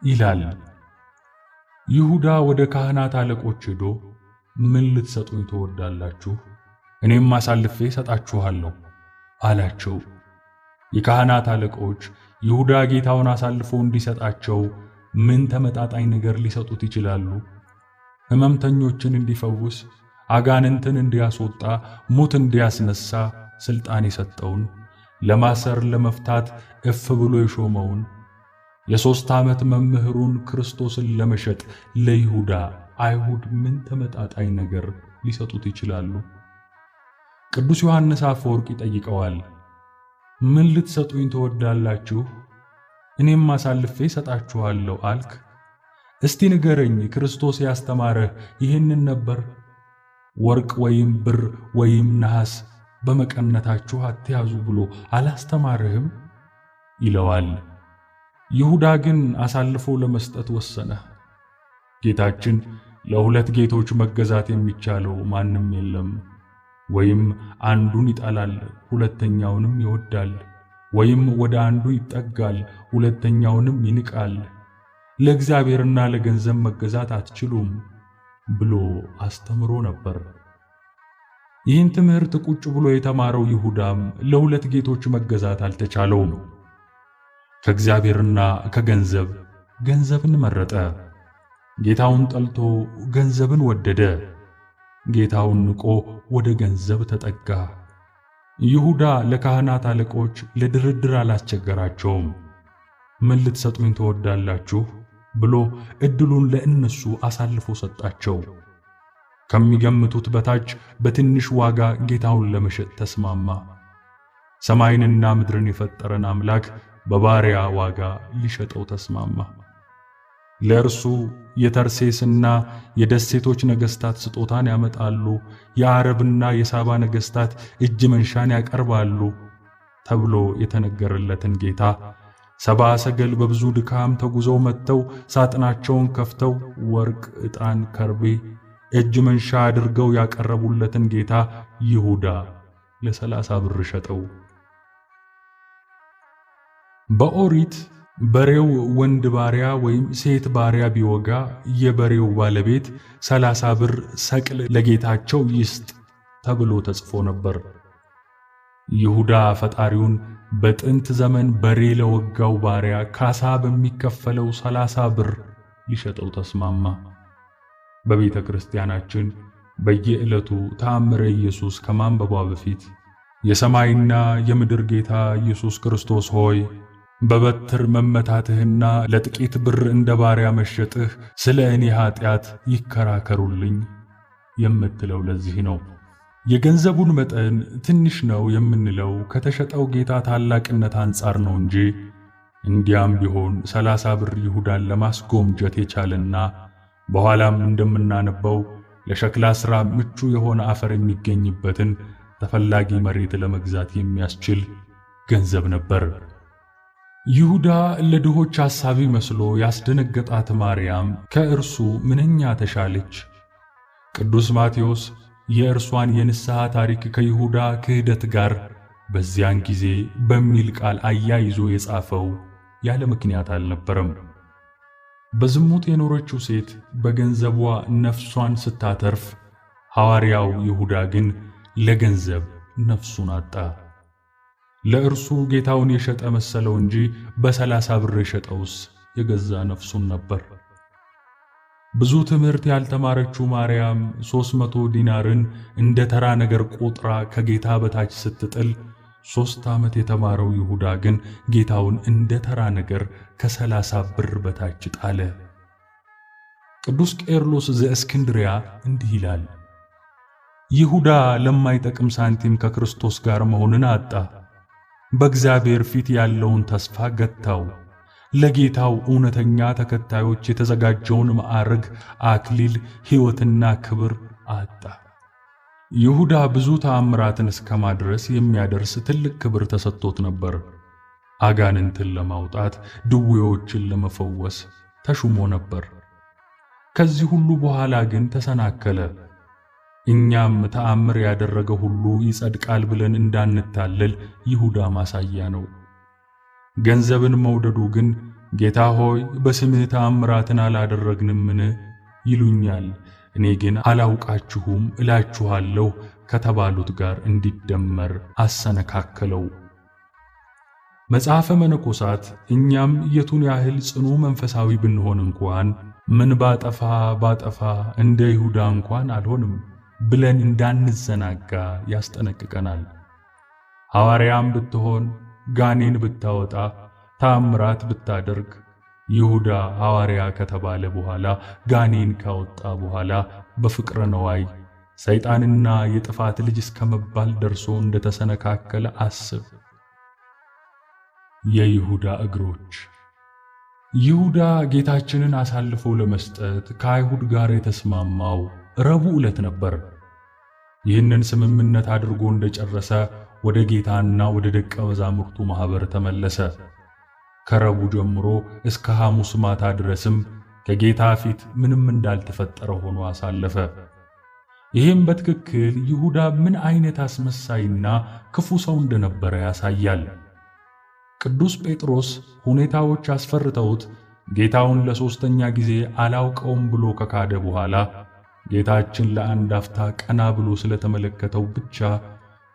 ይላል። ይሁዳ ወደ ካህናት አለቆች ሄዶ ምን ልትሰጡኝ ትወዳላችሁ? እኔም አሳልፌ ሰጣችኋለሁ አላቸው። የካህናት አለቆች ይሁዳ ጌታውን አሳልፎ እንዲሰጣቸው ምን ተመጣጣኝ ነገር ሊሰጡት ይችላሉ? ሕመምተኞችን እንዲፈውስ፣ አጋንንትን እንዲያስወጣ፣ ሙት እንዲያስነሳ ሥልጣን የሰጠውን፣ ለማሰር ለመፍታት እፍ ብሎ የሾመውን የ3 ዓመት መምህሩን ክርስቶስን ለመሸጥ ለይሁዳ አይሁድ ምን ተመጣጣኝ ነገር ሊሰጡት ይችላሉ? ቅዱስ ዮሐንስ አፈወርቅ ይጠይቀዋል። ምን ልትሰጡኝ ትወዳላችሁ? እኔም አሳልፌ ሰጣችኋለሁ አልክ። እስቲ ንገረኝ፣ ክርስቶስ ያስተማረህ ይህንን ነበር? ወርቅ ወይም ብር ወይም ነሐስ በመቀነታችሁ አትያዙ ብሎ አላስተማረህም? ይለዋል። ይሁዳ ግን አሳልፎ ለመስጠት ወሰነ። ጌታችን ለሁለት ጌቶች መገዛት የሚቻለው ማንም የለም። ወይም አንዱን ይጠላል፣ ሁለተኛውንም ይወዳል፣ ወይም ወደ አንዱ ይጠጋል፣ ሁለተኛውንም ይንቃል። ለእግዚአብሔርና ለገንዘብ መገዛት አትችሉም ብሎ አስተምሮ ነበር። ይህን ትምህርት ቁጭ ብሎ የተማረው ይሁዳም ለሁለት ጌቶች መገዛት አልተቻለውም። ከእግዚአብሔርና ከገንዘብ ገንዘብን መረጠ። ጌታውን ጠልቶ ገንዘብን ወደደ። ጌታውን ንቆ ወደ ገንዘብ ተጠጋ። ይሁዳ ለካህናት አለቆች ለድርድር አላስቸገራቸውም። ምን ልትሰጡኝ ትወዳላችሁ ብሎ እድሉን ለእነሱ አሳልፎ ሰጣቸው። ከሚገምቱት በታች በትንሽ ዋጋ ጌታውን ለመሸጥ ተስማማ። ሰማይንና ምድርን የፈጠረን አምላክ በባሪያ ዋጋ ሊሸጠው ተስማማ። ለእርሱ የተርሴስና የደሴቶች ነገሥታት ስጦታን ያመጣሉ፣ የአረብና የሳባ ነገሥታት እጅ መንሻን ያቀርባሉ ተብሎ የተነገረለትን ጌታ ሰባ ሰገል በብዙ ድካም ተጉዘው መጥተው ሳጥናቸውን ከፍተው ወርቅ፣ ዕጣን፣ ከርቤ እጅ መንሻ አድርገው ያቀረቡለትን ጌታ ይሁዳ ለ30 ብር ሸጠው። በኦሪት በሬው ወንድ ባሪያ ወይም ሴት ባሪያ ቢወጋ የበሬው ባለቤት 30 ብር ሰቅል ለጌታቸው ይስጥ ተብሎ ተጽፎ ነበር። ይሁዳ ፈጣሪውን በጥንት ዘመን በሬ ለወጋው ባሪያ ካሳ በሚከፈለው 30 ብር ሊሸጠው ተስማማ። በቤተ ክርስቲያናችን በየዕለቱ ተአምረ ኢየሱስ ከማንበቧ በፊት የሰማይና የምድር ጌታ ኢየሱስ ክርስቶስ ሆይ በበትር መመታትህና ለጥቂት ብር እንደ ባሪያ መሸጥህ ስለ እኔ ኃጢአት ይከራከሩልኝ የምትለው ለዚህ ነው። የገንዘቡን መጠን ትንሽ ነው የምንለው ከተሸጠው ጌታ ታላቅነት አንጻር ነው እንጂ እንዲያም ቢሆን 30 ብር ይሁዳን ለማስጎምጀት የቻለና በኋላም እንደምናነበው ለሸክላ ሥራ ምቹ የሆነ አፈር የሚገኝበትን ተፈላጊ መሬት ለመግዛት የሚያስችል ገንዘብ ነበር። ይሁዳ ለድሆች ሐሳቢ መስሎ ያስደነገጣት ማርያም ከእርሱ ምንኛ ተሻለች። ቅዱስ ማቴዎስ የእርሷን የንስሐ ታሪክ ከይሁዳ ክህደት ጋር በዚያን ጊዜ በሚል ቃል አያይዞ የጻፈው ያለ ምክንያት አልነበረም። በዝሙት የኖረችው ሴት በገንዘቧ ነፍሷን ስታተርፍ፣ ሐዋርያው ይሁዳ ግን ለገንዘብ ነፍሱን አጣ። ለእርሱ ጌታውን የሸጠ መሰለው እንጂ በ30 ብር የሸጠውስ የገዛ ነፍሱን ነበር። ብዙ ትምህርት ያልተማረችው ማርያም 300 ዲናርን እንደ ተራ ነገር ቆጥራ ከጌታ በታች ስትጥል፣ 3 ዓመት የተማረው ይሁዳ ግን ጌታውን እንደ ተራ ነገር ከ30 ብር በታች ጣለ። ቅዱስ ቄርሎስ ዘእስክንድርያ እንዲህ ይላል፣ ይሁዳ ለማይጠቅም ሳንቲም ከክርስቶስ ጋር መሆንን አጣ። በእግዚአብሔር ፊት ያለውን ተስፋ ገታው። ለጌታው እውነተኛ ተከታዮች የተዘጋጀውን ማዕረግ፣ አክሊል፣ ሕይወትና ክብር አጣ። ይሁዳ ብዙ ተአምራትን እስከማድረስ የሚያደርስ ትልቅ ክብር ተሰጥቶት ነበር። አጋንንትን ለማውጣት፣ ድዌዎችን ለመፈወስ ተሹሞ ነበር። ከዚህ ሁሉ በኋላ ግን ተሰናከለ። እኛም ተአምር ያደረገ ሁሉ ይጸድቃል ብለን እንዳንታለል ይሁዳ ማሳያ ነው። ገንዘብን መውደዱ ግን ጌታ ሆይ በስምህ ተአምራትን አላደረግንምን ይሉኛል፣ እኔ ግን አላውቃችሁም እላችኋለሁ ከተባሉት ጋር እንዲደመር አሰነካከለው። መጽሐፈ መነኮሳት እኛም የቱን ያህል ጽኑ መንፈሳዊ ብንሆን እንኳን ምን ባጠፋ እንደ ይሁዳ እንኳን አልሆንም ብለን እንዳንዘናጋ ያስጠነቅቀናል። ሐዋርያም ብትሆን ጋኔን ብታወጣ ታምራት ብታደርግ ይሁዳ ሐዋርያ ከተባለ በኋላ ጋኔን ካወጣ በኋላ በፍቅረ ነዋይ ሰይጣንና የጥፋት ልጅ እስከመባል ደርሶ እንደተሰነካከለ አስብ። የይሁዳ እግሮች። ይሁዳ ጌታችንን አሳልፎ ለመስጠት ከአይሁድ ጋር የተስማማው ረቡዕ ዕለት ነበር። ይህንን ስምምነት አድርጎ እንደጨረሰ ወደ ጌታና ወደ ደቀ መዛሙርቱ ማህበር ተመለሰ። ከረቡዕ ጀምሮ እስከ ሐሙስ ማታ ድረስም ከጌታ ፊት ምንም እንዳልተፈጠረ ሆኖ አሳለፈ። ይህም በትክክል ይሁዳ ምን አይነት አስመሳይና ክፉ ሰው እንደነበረ ያሳያል። ቅዱስ ጴጥሮስ ሁኔታዎች አስፈርተውት ጌታውን ለሶስተኛ ጊዜ አላውቀውም ብሎ ከካደ በኋላ ጌታችን ለአንድ አፍታ ቀና ብሎ ስለተመለከተው ብቻ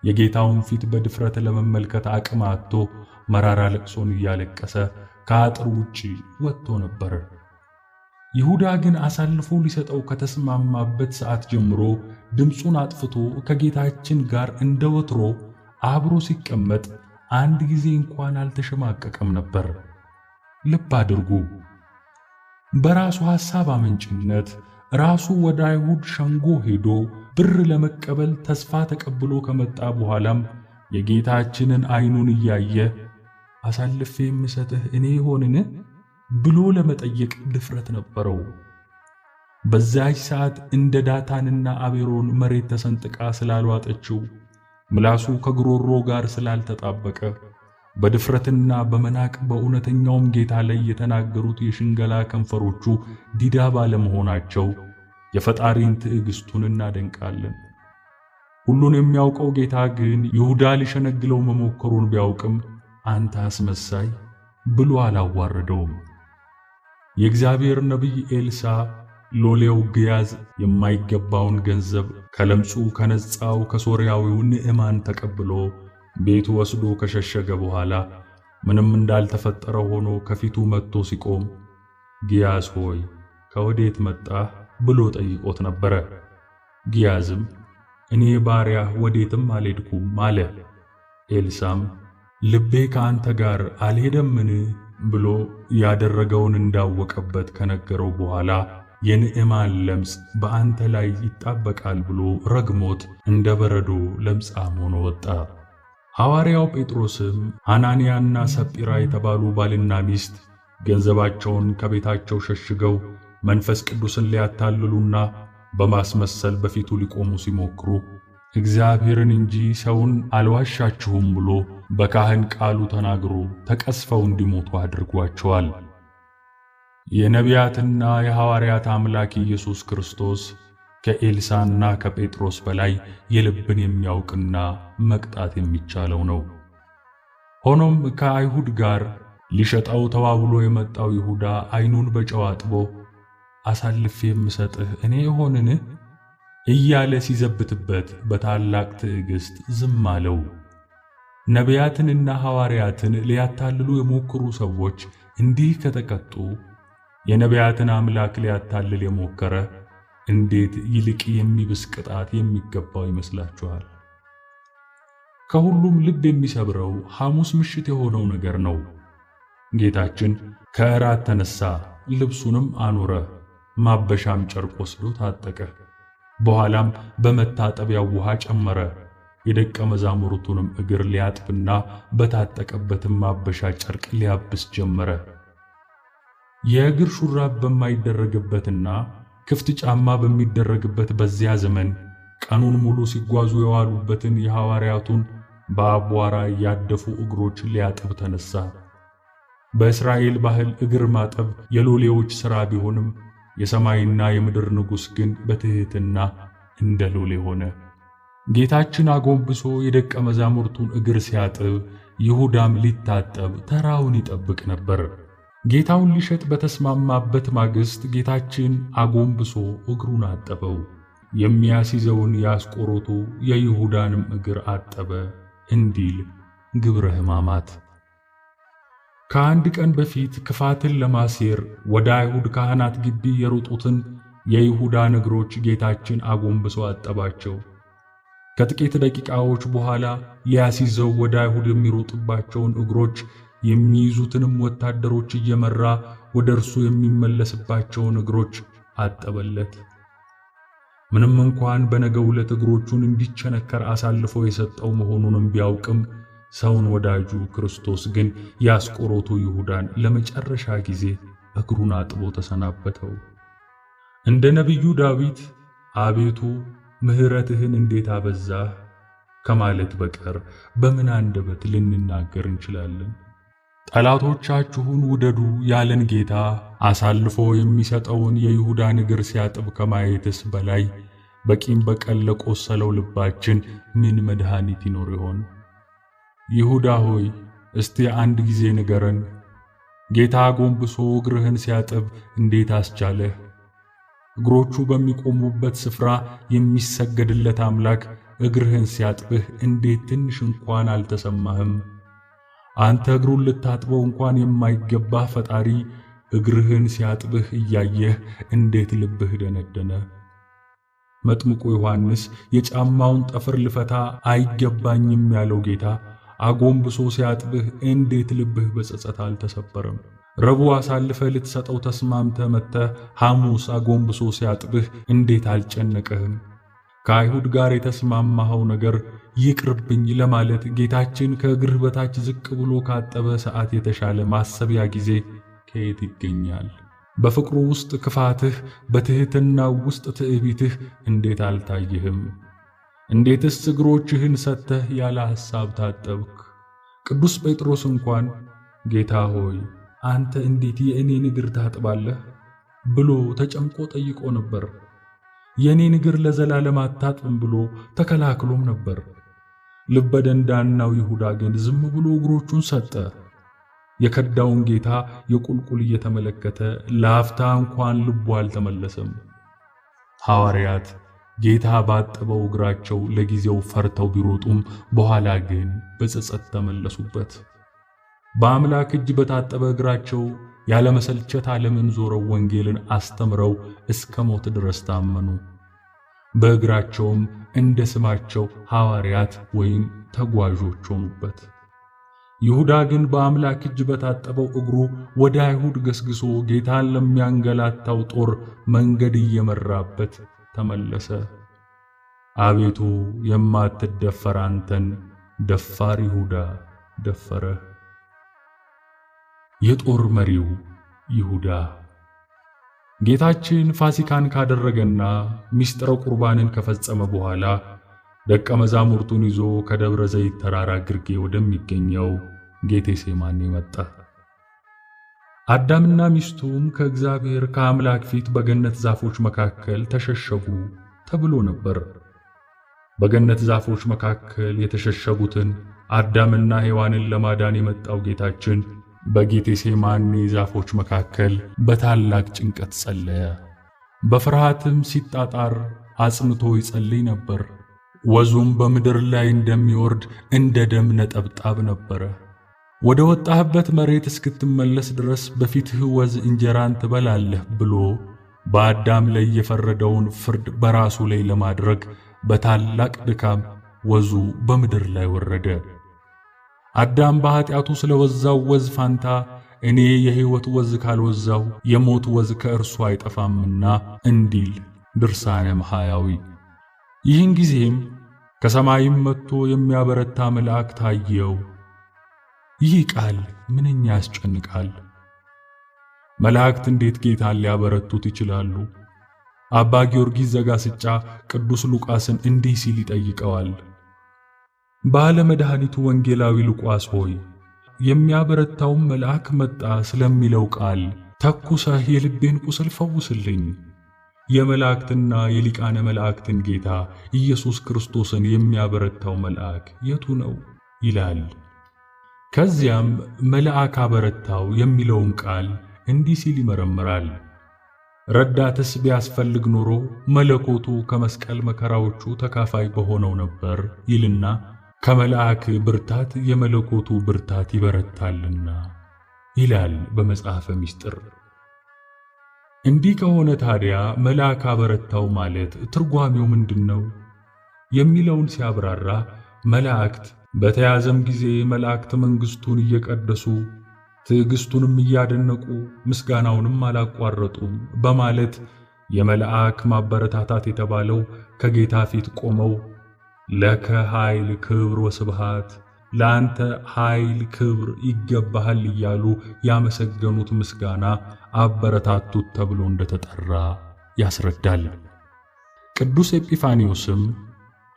የጌታውን ፊት በድፍረት ለመመልከት አቅም አጥቶ መራራ ለቅሶን እያለቀሰ ከአጥር ውጪ ወጥቶ ነበር። ይሁዳ ግን አሳልፎ ሊሰጠው ከተስማማበት ሰዓት ጀምሮ ድምፁን አጥፍቶ ከጌታችን ጋር እንደወትሮ አብሮ ሲቀመጥ አንድ ጊዜ እንኳን አልተሸማቀቀም ነበር። ልብ አድርጉ። በራሱ ሐሳብ አመንጭነት ራሱ ወደ አይሁድ ሸንጎ ሄዶ ብር ለመቀበል ተስፋ ተቀብሎ ከመጣ በኋላም የጌታችንን አይኑን እያየ አሳልፌ የምሰጥህ እኔ ሆንን ብሎ ለመጠየቅ ድፍረት ነበረው። በዛች ሰዓት እንደ ዳታንና አቤሮን መሬት ተሰንጥቃ ስላልዋጠችው ምላሱ ከግሮሮ ጋር ስላልተጣበቀ በድፍረትና በመናቅ በእውነተኛውም ጌታ ላይ የተናገሩት የሽንገላ ከንፈሮቹ ዲዳ ባለመሆናቸው የፈጣሪን ትዕግስቱን እናደንቃለን። ሁሉን የሚያውቀው ጌታ ግን ይሁዳ ሊሸነግለው መሞከሩን ቢያውቅም አንተ አስመሳይ ብሎ አላዋረደውም። የእግዚአብሔር ነቢይ ኤልሳ ሎሌው ግያዝ የማይገባውን ገንዘብ ከለምጹ ከነጻው ከሶርያዊው ንዕማን ተቀብሎ ቤቱ ወስዶ ከሸሸገ በኋላ ምንም እንዳልተፈጠረ ሆኖ ከፊቱ መጥቶ ሲቆም ግያዝ ሆይ ከወዴት መጣህ ብሎ ጠይቆት ነበረ። ግያዝም እኔ ባሪያ ወዴትም አልሄድኩም አለ። ኤልሳም ልቤ ከአንተ ጋር አልሄደምን ብሎ ያደረገውን እንዳወቀበት ከነገረው በኋላ የንዕማን ለምጽ በአንተ ላይ ይጣበቃል ብሎ ረግሞት እንደ በረዶ ለምጻም ሆኖ ወጣ። ሐዋርያው ጴጥሮስም ሐናንያና ሰጲራ የተባሉ ባልና ሚስት ገንዘባቸውን ከቤታቸው ሸሽገው መንፈስ ቅዱስን ሊያታልሉና በማስመሰል በፊቱ ሊቆሙ ሲሞክሩ እግዚአብሔርን እንጂ ሰውን አልዋሻችሁም ብሎ በካህን ቃሉ ተናግሮ ተቀስፈው እንዲሞቱ አድርጓቸዋል። የነቢያትና የሐዋርያት አምላክ ኢየሱስ ክርስቶስ ከኤልሳና ከጴጥሮስ በላይ የልብን የሚያውቅና መቅጣት የሚቻለው ነው። ሆኖም ከአይሁድ ጋር ሊሸጠው ተዋብሎ የመጣው ይሁዳ አይኑን በጨው አጥቦ አሳልፌ የምሰጥህ እኔ ሆንን እያለ ሲዘብትበት በታላቅ ትዕግስት ዝም አለው። ነቢያትንና ሐዋርያትን ሊያታልሉ የሞከሩ ሰዎች እንዲህ ከተቀጡ የነቢያትን አምላክ ሊያታልል የሞከረ እንዴት ይልቅ የሚብስ ቅጣት የሚገባው ይመስላችኋል? ከሁሉም ልብ የሚሰብረው ሐሙስ ምሽት የሆነው ነገር ነው። ጌታችን ከእራት ተነሳ፣ ልብሱንም አኖረ፣ ማበሻም ጨርቅ ወስዶ ታጠቀ። በኋላም በመታጠቢያው ውሃ ጨመረ። የደቀ መዛሙርቱንም እግር ሊያጥብና በታጠቀበትም ማበሻ ጨርቅ ሊያብስ ጀመረ። የእግር ሹራብ በማይደረግበትና ክፍት ጫማ በሚደረግበት በዚያ ዘመን ቀኑን ሙሉ ሲጓዙ የዋሉበትን የሐዋርያቱን በአቧራ ያደፉ እግሮች ሊያጥብ ተነሳ። በእስራኤል ባህል እግር ማጠብ የሎሌዎች ሥራ ቢሆንም የሰማይና የምድር ንጉሥ ግን በትሕትና እንደ ሎሌ ሆነ። ጌታችን አጎንብሶ የደቀ መዛሙርቱን እግር ሲያጥብ፣ ይሁዳም ሊታጠብ ተራውን ይጠብቅ ነበር። ጌታውን ሊሸጥ በተስማማበት ማግስት ጌታችን አጎንብሶ እግሩን አጠበው። የሚያስይዘውን የአስቆሮቱ የይሁዳንም እግር አጠበ እንዲል ግብረ ሕማማት። ከአንድ ቀን በፊት ክፋትን ለማሴር ወደ አይሁድ ካህናት ግቢ የሮጡትን የይሁዳን እግሮች ጌታችን አጎንብሶ አጠባቸው። ከጥቂት ደቂቃዎች በኋላ ሊያስይዘው ወደ አይሁድ የሚሮጥባቸውን እግሮች የሚይዙትንም ወታደሮች እየመራ ወደ እርሱ የሚመለስባቸውን እግሮች አጠበለት። ምንም እንኳን በነገው ዕለት እግሮቹን እንዲቸነከር አሳልፎ የሰጠው መሆኑንም ቢያውቅም ሰውን ወዳጁ ክርስቶስ ግን የአስቆሮቱ ይሁዳን ለመጨረሻ ጊዜ እግሩን አጥቦ ተሰናበተው። እንደ ነቢዩ ዳዊት አቤቱ ምሕረትህን እንዴት አበዛህ ከማለት በቀር በምን አንደበት ልንናገር እንችላለን? ጠላቶቻችሁን ውደዱ ያለን ጌታ አሳልፎ የሚሰጠውን የይሁዳን እግር ሲያጥብ ከማየትስ በላይ በቂም በቀል ለቆሰለው ልባችን ምን መድኃኒት ይኖር ይሆን? ይሁዳ ሆይ እስቲ አንድ ጊዜ ንገረን፣ ጌታ ጎንብሶ እግርህን ሲያጥብ እንዴት አስቻለህ? እግሮቹ በሚቆሙበት ስፍራ የሚሰገድለት አምላክ እግርህን ሲያጥብህ እንዴት ትንሽ እንኳን አልተሰማህም? አንተ እግሩን ልታጥበው እንኳን የማይገባህ ፈጣሪ እግርህን ሲያጥብህ እያየህ እንዴት ልብህ ደነደነ? መጥምቁ ዮሐንስ የጫማውን ጠፍር ልፈታ አይገባኝም ያለው ጌታ አጎንብሶ ሲያጥብህ እንዴት ልብህ በጸጸት አልተሰበረም? ረቡዕ አሳልፈህ ልትሰጠው ተስማምተህ መጥተህ ሐሙስ አጎንብሶ ሲያጥብህ እንዴት አልጨነቀህም? ከአይሁድ ጋር የተስማማኸው ነገር ይቅርብኝ ለማለት ጌታችን ከእግርህ በታች ዝቅ ብሎ ካጠበ ሰዓት የተሻለ ማሰቢያ ጊዜ ከየት ይገኛል? በፍቅሩ ውስጥ ክፋትህ፣ በትሕትናው ውስጥ ትዕቢትህ እንዴት አልታየህም? እንዴትስ እግሮችህን ሰጥተህ ያለ ሐሳብ ታጠብክ? ቅዱስ ጴጥሮስ እንኳን ጌታ ሆይ አንተ እንዴት የእኔን እግር ታጥባለህ ብሎ ተጨንቆ ጠይቆ ነበር። የእኔን እግር ለዘላለም አታጥብም ብሎ ተከላክሎም ነበር። ልበ ደንዳናው ይሁዳ ግን ዝም ብሎ እግሮቹን ሰጠ። የከዳውን ጌታ የቁልቁል እየተመለከተ ለአፍታ እንኳን ልቡ አልተመለሰም። ሐዋርያት ጌታ ባጠበው እግራቸው ለጊዜው ፈርተው ቢሮጡም በኋላ ግን በጸጸት ተመለሱበት። በአምላክ እጅ በታጠበ እግራቸው ያለመሰልቸት ዓለምን ዞረው ወንጌልን አስተምረው እስከ ሞት ድረስ ታመኑ። በእግራቸውም እንደ ስማቸው ሐዋርያት ወይም ተጓዦች ሆኑበት። ይሁዳ ግን በአምላክ እጅ በታጠበው እግሩ ወደ አይሁድ ገስግሶ ጌታን ለሚያንገላታው ጦር መንገድ እየመራበት ተመለሰ። አቤቱ የማትደፈር አንተን ደፋር ይሁዳ ደፈረህ። የጦር መሪው ይሁዳ ጌታችን ፋሲካን ካደረገና ምስጢረ ቁርባንን ከፈጸመ በኋላ ደቀ መዛሙርቱን ይዞ ከደብረ ዘይት ተራራ ግርጌ ወደሚገኘው ጌቴሴማኒ መጣ። አዳምና ሚስቱም ከእግዚአብሔር ከአምላክ ፊት በገነት ዛፎች መካከል ተሸሸጉ ተብሎ ነበር። በገነት ዛፎች መካከል የተሸሸጉትን አዳምና ሔዋንን ለማዳን የመጣው ጌታችን በጌቴሴማኒ ዛፎች መካከል በታላቅ ጭንቀት ጸለየ። በፍርሃትም ሲጣጣር አጽንቶ ይጸልይ ነበር። ወዙም በምድር ላይ እንደሚወርድ እንደ ደም ነጠብጣብ ነበረ። ወደ ወጣህበት መሬት እስክትመለስ ድረስ በፊትህ ወዝ እንጀራን ትበላለህ ብሎ በአዳም ላይ የፈረደውን ፍርድ በራሱ ላይ ለማድረግ በታላቅ ድካም ወዙ በምድር ላይ ወረደ። አዳም በኃጢአቱ ስለወዛው ወዝ ፋንታ እኔ የሕይወት ወዝ ካልወዛው የሞት ወዝ ከእርሱ አይጠፋምና እንዲል ድርሳነ መኃያዊ። ይህን ጊዜም ከሰማይም መጥቶ የሚያበረታ መልአክ ታየው። ይህ ቃል ምንኛ ያስጨንቃል! መላእክት እንዴት ጌታን ሊያበረቱት ይችላሉ? አባ ጊዮርጊስ ዘጋስጫ ቅዱስ ሉቃስን እንዲህ ሲል ይጠይቀዋል። ባለ መድኃኒቱ ወንጌላዊ ሉቃስ ሆይ የሚያበረታው መልአክ መጣ ስለሚለው ቃል ተኩሰህ የልቤን ቁስል ፈውስልኝ። የመላእክትና የሊቃነ መላእክትን ጌታ ኢየሱስ ክርስቶስን የሚያበረታው መልአክ የቱ ነው ይላል። ከዚያም መልአክ አበረታው የሚለውን ቃል እንዲህ ሲል ይመረምራል። ረዳትስ ቢያስፈልግ ኖሮ መለኮቱ ከመስቀል መከራዎቹ ተካፋይ በሆነው ነበር ይልና ከመልአክ ብርታት የመለኮቱ ብርታት ይበረታልና ይላል በመጽሐፈ ምስጢር። እንዲህ ከሆነ ታዲያ መልአክ አበረታው ማለት ትርጓሜው ምንድነው የሚለውን ሲያብራራ መላእክት በተያዘም ጊዜ መላእክት መንግስቱን እየቀደሱ ትዕግስቱንም እያደነቁ ምስጋናውንም አላቋረጡም በማለት የመልአክ ማበረታታት የተባለው ከጌታ ፊት ቆመው ለከ ኃይል ክብር ወስብሃት ለአንተ ኃይል ክብር ይገባሃል እያሉ ያመሰገኑት ምስጋና አበረታቱት ተብሎ እንደተጠራ ያስረዳል። ቅዱስ ኤጲፋኒዮስም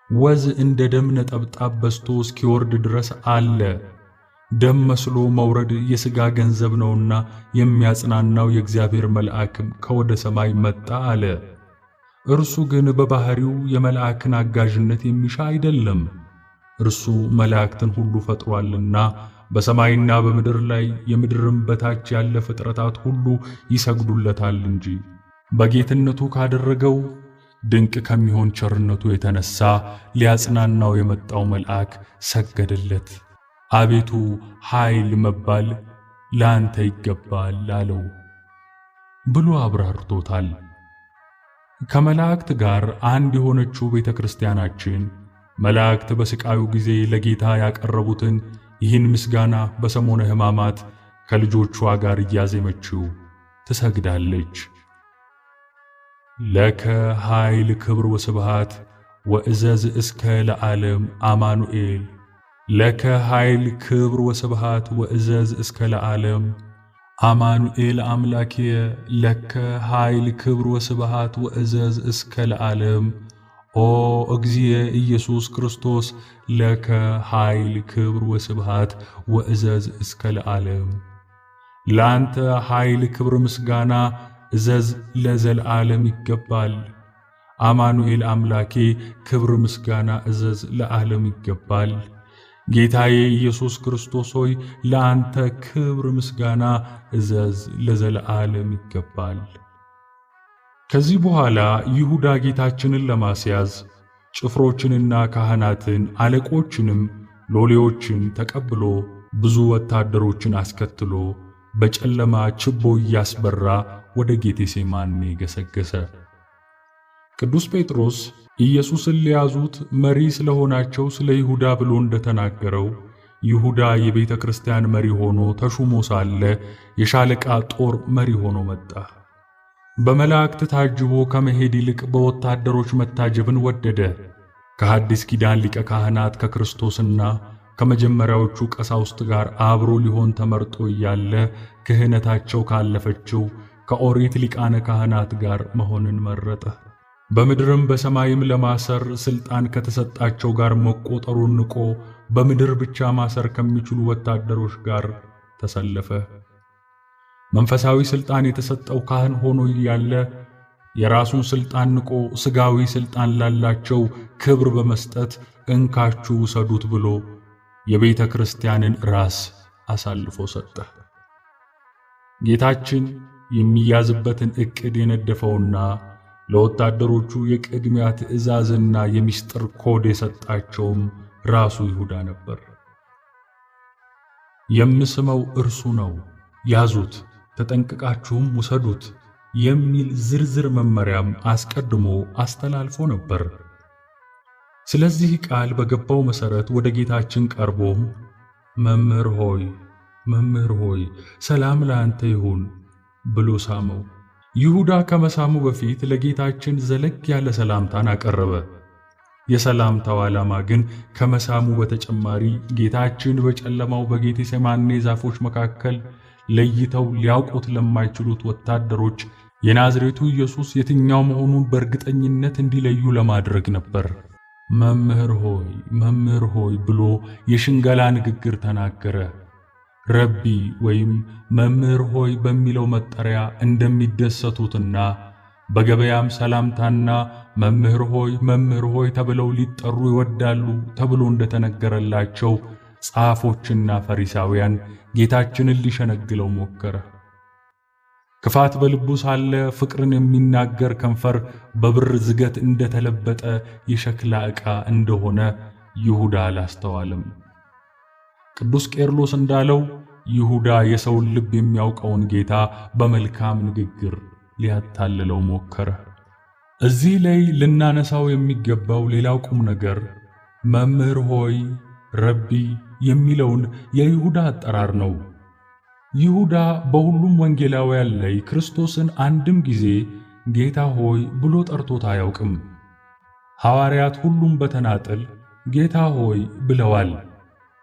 ወዝ እንደ ደም ነጠብጣብ በስቶ እስኪወርድ ድረስ አለ። ደም መስሎ መውረድ የሥጋ ገንዘብ ነውና የሚያጽናናው የእግዚአብሔር መልአክም ከወደ ሰማይ መጣ አለ። እርሱ ግን በባህሪው የመልአክን አጋዥነት የሚሻ አይደለም። እርሱ መላእክትን ሁሉ ፈጥሯልና በሰማይና በምድር ላይ የምድርም በታች ያለ ፍጥረታት ሁሉ ይሰግዱለታል እንጂ በጌትነቱ ካደረገው ድንቅ ከሚሆን ቸርነቱ የተነሳ ሊያጽናናው የመጣው መልአክ ሰገደለት። አቤቱ ኃይል መባል ለአንተ ይገባል አለው ብሎ አብራርቶታል። ከመላእክት ጋር አንድ የሆነችው ቤተክርስቲያናችን መላእክት በስቃዩ ጊዜ ለጌታ ያቀረቡትን ይህን ምስጋና በሰሞነ ሕማማት ከልጆቿ ጋር እያዜመችው ትሰግዳለች። ለከ ኃይል ክብር ወስብሃት ወእዘዝ እስከ ለዓለም አማኑኤል ለከ ኃይል ክብር ወስብሃት ወእዘዝ እስከ ለዓለም አማኑኤል አምላክየ ለከ ኃይል ክብር ወስብሃት ወእዘዝ እስከ ለዓለም ኦ እግዚእ ኢየሱስ ክርስቶስ ለከ ኃይል ክብር ወስብሃት ወእዘዝ እስከ ለዓለም ላንተ ኃይል ክብር ምስጋና እዘዝ ለዘለዓለም ይገባል። አማኑኤል አምላኬ ክብር ምስጋና እዘዝ ለዓለም ይገባል። ጌታዬ ኢየሱስ ክርስቶስ ሆይ ለአንተ ክብር ምስጋና እዘዝ ለዘለዓለም ይገባል። ከዚህ በኋላ ይሁዳ ጌታችንን ለማስያዝ ጭፍሮችንና ካህናትን አለቆችንም ሎሌዎችን ተቀብሎ ብዙ ወታደሮችን አስከትሎ በጨለማ ችቦ እያስበራ ወደ ጌቴሴማኒ ገሰገሰ። ቅዱስ ጴጥሮስ ኢየሱስን ሊያዙት መሪ ስለሆናቸው ስለ ይሁዳ ብሎ እንደተናገረው ይሁዳ የቤተ ክርስቲያን መሪ ሆኖ ተሹሞ ሳለ የሻለቃ ጦር መሪ ሆኖ መጣ። በመላእክት ታጅቦ ከመሄድ ይልቅ በወታደሮች መታጀብን ወደደ። ከሐዲስ ኪዳን ሊቀ ካህናት ከክርስቶስና ከመጀመሪያዎቹ ቀሳውስት ጋር አብሮ ሊሆን ተመርጦ እያለ ክህነታቸው ካለፈችው ከኦሪት ሊቃነ ካህናት ጋር መሆንን መረጠ። በምድርም በሰማይም ለማሰር ሥልጣን ከተሰጣቸው ጋር መቆጠሩን ንቆ በምድር ብቻ ማሰር ከሚችሉ ወታደሮች ጋር ተሰለፈ። መንፈሳዊ ሥልጣን የተሰጠው ካህን ሆኖ እያለ የራሱን ሥልጣን ንቆ ሥጋዊ ሥልጣን ላላቸው ክብር በመስጠት እንካችሁ ውሰዱት ብሎ የቤተ ክርስቲያንን ራስ አሳልፎ ሰጠ። ጌታችን የሚያዝበትን ዕቅድ የነደፈውና ለወታደሮቹ የቅድሚያ ትእዛዝና የሚስጥር ኮድ የሰጣቸውም ራሱ ይሁዳ ነበር። የምስመው እርሱ ነው፣ ያዙት፣ ተጠንቅቃችሁም ውሰዱት የሚል ዝርዝር መመሪያም አስቀድሞ አስተላልፎ ነበር። ስለዚህ ቃል በገባው መሰረት ወደ ጌታችን ቀርቦም መምህር ሆይ ሰላም ለአንተ ይሁን ብሎ ሳመው። ይሁዳ ከመሳሙ በፊት ለጌታችን ዘለግ ያለ ሰላምታን አቀረበ። የሰላምታው ዓላማ ግን ከመሳሙ በተጨማሪ ጌታችን በጨለማው በጌቴሴማኒ ዛፎች መካከል ለይተው ሊያውቁት ለማይችሉት ወታደሮች የናዝሬቱ ኢየሱስ የትኛው መሆኑን በእርግጠኝነት እንዲለዩ ለማድረግ ነበር። መምህር ሆይ ብሎ የሽንገላ ንግግር ተናገረ። ረቢ ወይም መምህር ሆይ በሚለው መጠሪያ እንደሚደሰቱትና በገበያም ሰላምታና መምህር ሆይ ተብለው ሊጠሩ ይወዳሉ ተብሎ እንደተነገረላቸው ጻፎችና ፈሪሳውያን ጌታችንን ሊሸነግለው ሞከረ። ክፋት በልቡ ሳለ ፍቅርን የሚናገር ከንፈር በብር ዝገት እንደተለበጠ የሸክላ ዕቃ እንደሆነ ይሁዳ አላስተዋለም። ቅዱስ ቄርሎስ እንዳለው ይሁዳ የሰውን ልብ የሚያውቀውን ጌታ በመልካም ንግግር ሊያታልለው ሞከረ። እዚህ ላይ ልናነሳው የሚገባው ሌላው ቁም ነገር መምህር ሆይ ረቢ የሚለውን የይሁዳ አጠራር ነው። ይሁዳ በሁሉም ወንጌላውያን ላይ ክርስቶስን አንድም ጊዜ ጌታ ሆይ ብሎ ጠርቶት አያውቅም። ሐዋርያት ሁሉም በተናጠል ጌታ ሆይ ብለዋል።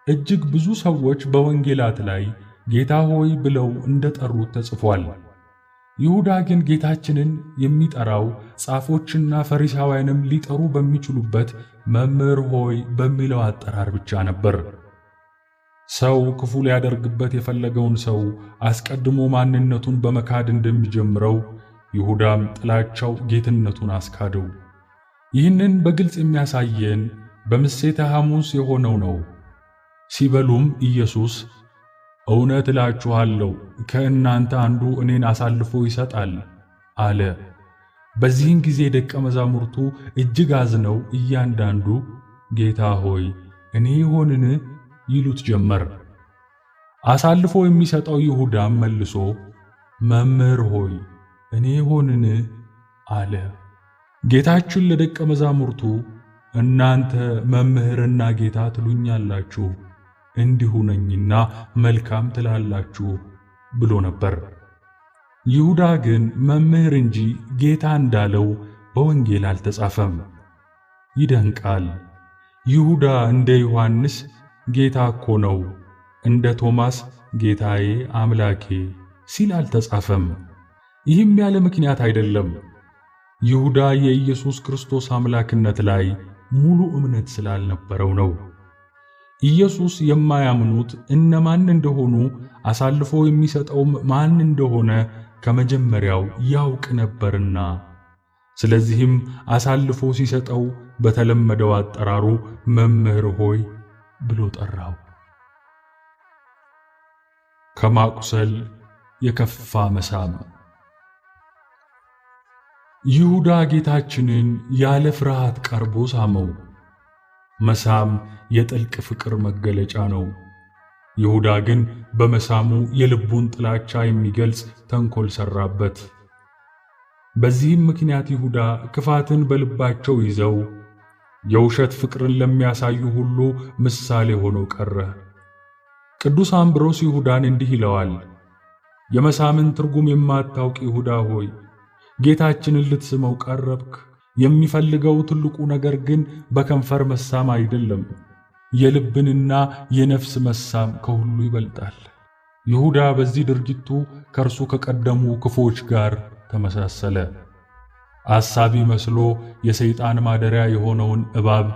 እጅግ ብዙ ሰዎች በወንጌላት ላይ ጌታ ሆይ ብለው እንደጠሩት ተጽፏል። ይሁዳ ግን ጌታችንን የሚጠራው ጻፎችና ፈሪሳውያንም ሊጠሩ በሚችሉበት መምህር ሆይ በሚለው አጠራር ብቻ ነበር። ሰው ክፉ ሊያደርግበት የፈለገውን ሰው አስቀድሞ ማንነቱን በመካድ እንደሚጀምረው ይሁዳም ጥላቻው ጌትነቱን አስካደው። ይህንን በግልጽ የሚያሳየን በምሴተ ሐሙስ የሆነው ነው። ሲበሉም ኢየሱስ እውነት እላችኋለሁ ከእናንተ አንዱ እኔን አሳልፎ ይሰጣል አለ። በዚህን ጊዜ ደቀ መዛሙርቱ እጅግ አዝነው እያንዳንዱ ጌታ ሆይ እኔ ይሆንን ይሉት ጀመር። አሳልፎ የሚሰጠው ይሁዳም መልሶ መምህር ሆይ እኔ ይሆንን አለ። ጌታችን ለደቀ መዛሙርቱ እናንተ መምህርና ጌታ ትሉኛላችሁ፣ እንዲሁ ነኝና መልካም ትላላችሁ ብሎ ነበር። ይሁዳ ግን መምህር እንጂ ጌታ እንዳለው በወንጌል አልተጻፈም። ይደንቃል። ይሁዳ እንደ ዮሐንስ ጌታ እኮ ነው፣ እንደ ቶማስ ጌታዬ አምላኬ ሲል አልተጻፈም። ይህም ያለ ምክንያት አይደለም። ይሁዳ የኢየሱስ ክርስቶስ አምላክነት ላይ ሙሉ እምነት ስላልነበረው ነው። ኢየሱስ የማያምኑት እነማን እንደሆኑ አሳልፎ የሚሰጠውም ማን እንደሆነ ከመጀመሪያው ያውቅ ነበርና፣ ስለዚህም አሳልፎ ሲሰጠው በተለመደው አጠራሩ መምህር ሆይ ብሎ ጠራው። ከማቁሰል የከፋ መሳም። ይሁዳ ጌታችንን ያለ ፍርሃት ቀርቦ ሳመው። መሳም የጥልቅ ፍቅር መገለጫ ነው። ይሁዳ ግን በመሳሙ የልቡን ጥላቻ የሚገልጽ ተንኮል ሰራበት። በዚህም ምክንያት ይሁዳ ክፋትን በልባቸው ይዘው የውሸት ፍቅርን ለሚያሳዩ ሁሉ ምሳሌ ሆኖ ቀረ። ቅዱስ አምብሮስ ይሁዳን እንዲህ ይለዋል፣ የመሳምን ትርጉም የማታውቅ ይሁዳ ሆይ ጌታችንን ልትስመው ቀረብክ። የሚፈልገው ትልቁ ነገር ግን በከንፈር መሳም አይደለም፣ የልብንና የነፍስ መሳም ከሁሉ ይበልጣል። ይሁዳ በዚህ ድርጊቱ ከእርሱ ከቀደሙ ክፎች ጋር ተመሳሰለ። አሳቢ መስሎ የሰይጣን ማደሪያ የሆነውን እባብ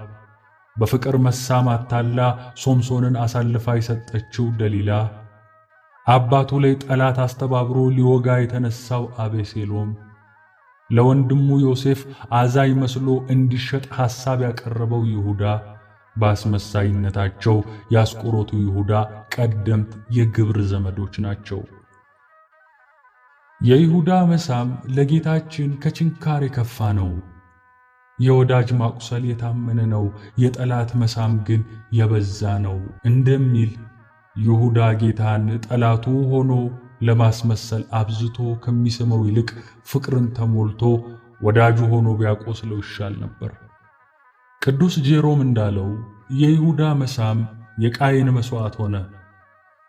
በፍቅር መሳም አታላ ሶምሶንን አሳልፋ የሰጠችው ደሊላ፣ አባቱ ላይ ጠላት አስተባብሮ ሊወጋ የተነሳው አቤሴሎም፣ ለወንድሙ ዮሴፍ አዛኝ መስሎ እንዲሸጥ ሐሳብ ያቀረበው ይሁዳ፣ በአስመሳይነታቸው ያስቆሮቱ ይሁዳ ቀደምት የግብር ዘመዶች ናቸው። የይሁዳ መሳም ለጌታችን ከችንካር የከፋ ነው። የወዳጅ ማቁሰል የታመነ ነው፣ የጠላት መሳም ግን የበዛ ነው እንደሚል ይሁዳ ጌታን ጠላቱ ሆኖ ለማስመሰል አብዝቶ ከሚስመው ይልቅ ፍቅርን ተሞልቶ ወዳጁ ሆኖ ቢያቆስለው ይሻል ነበር። ቅዱስ ጄሮም እንዳለው የይሁዳ መሳም የቃየን መስዋዕት ሆነ።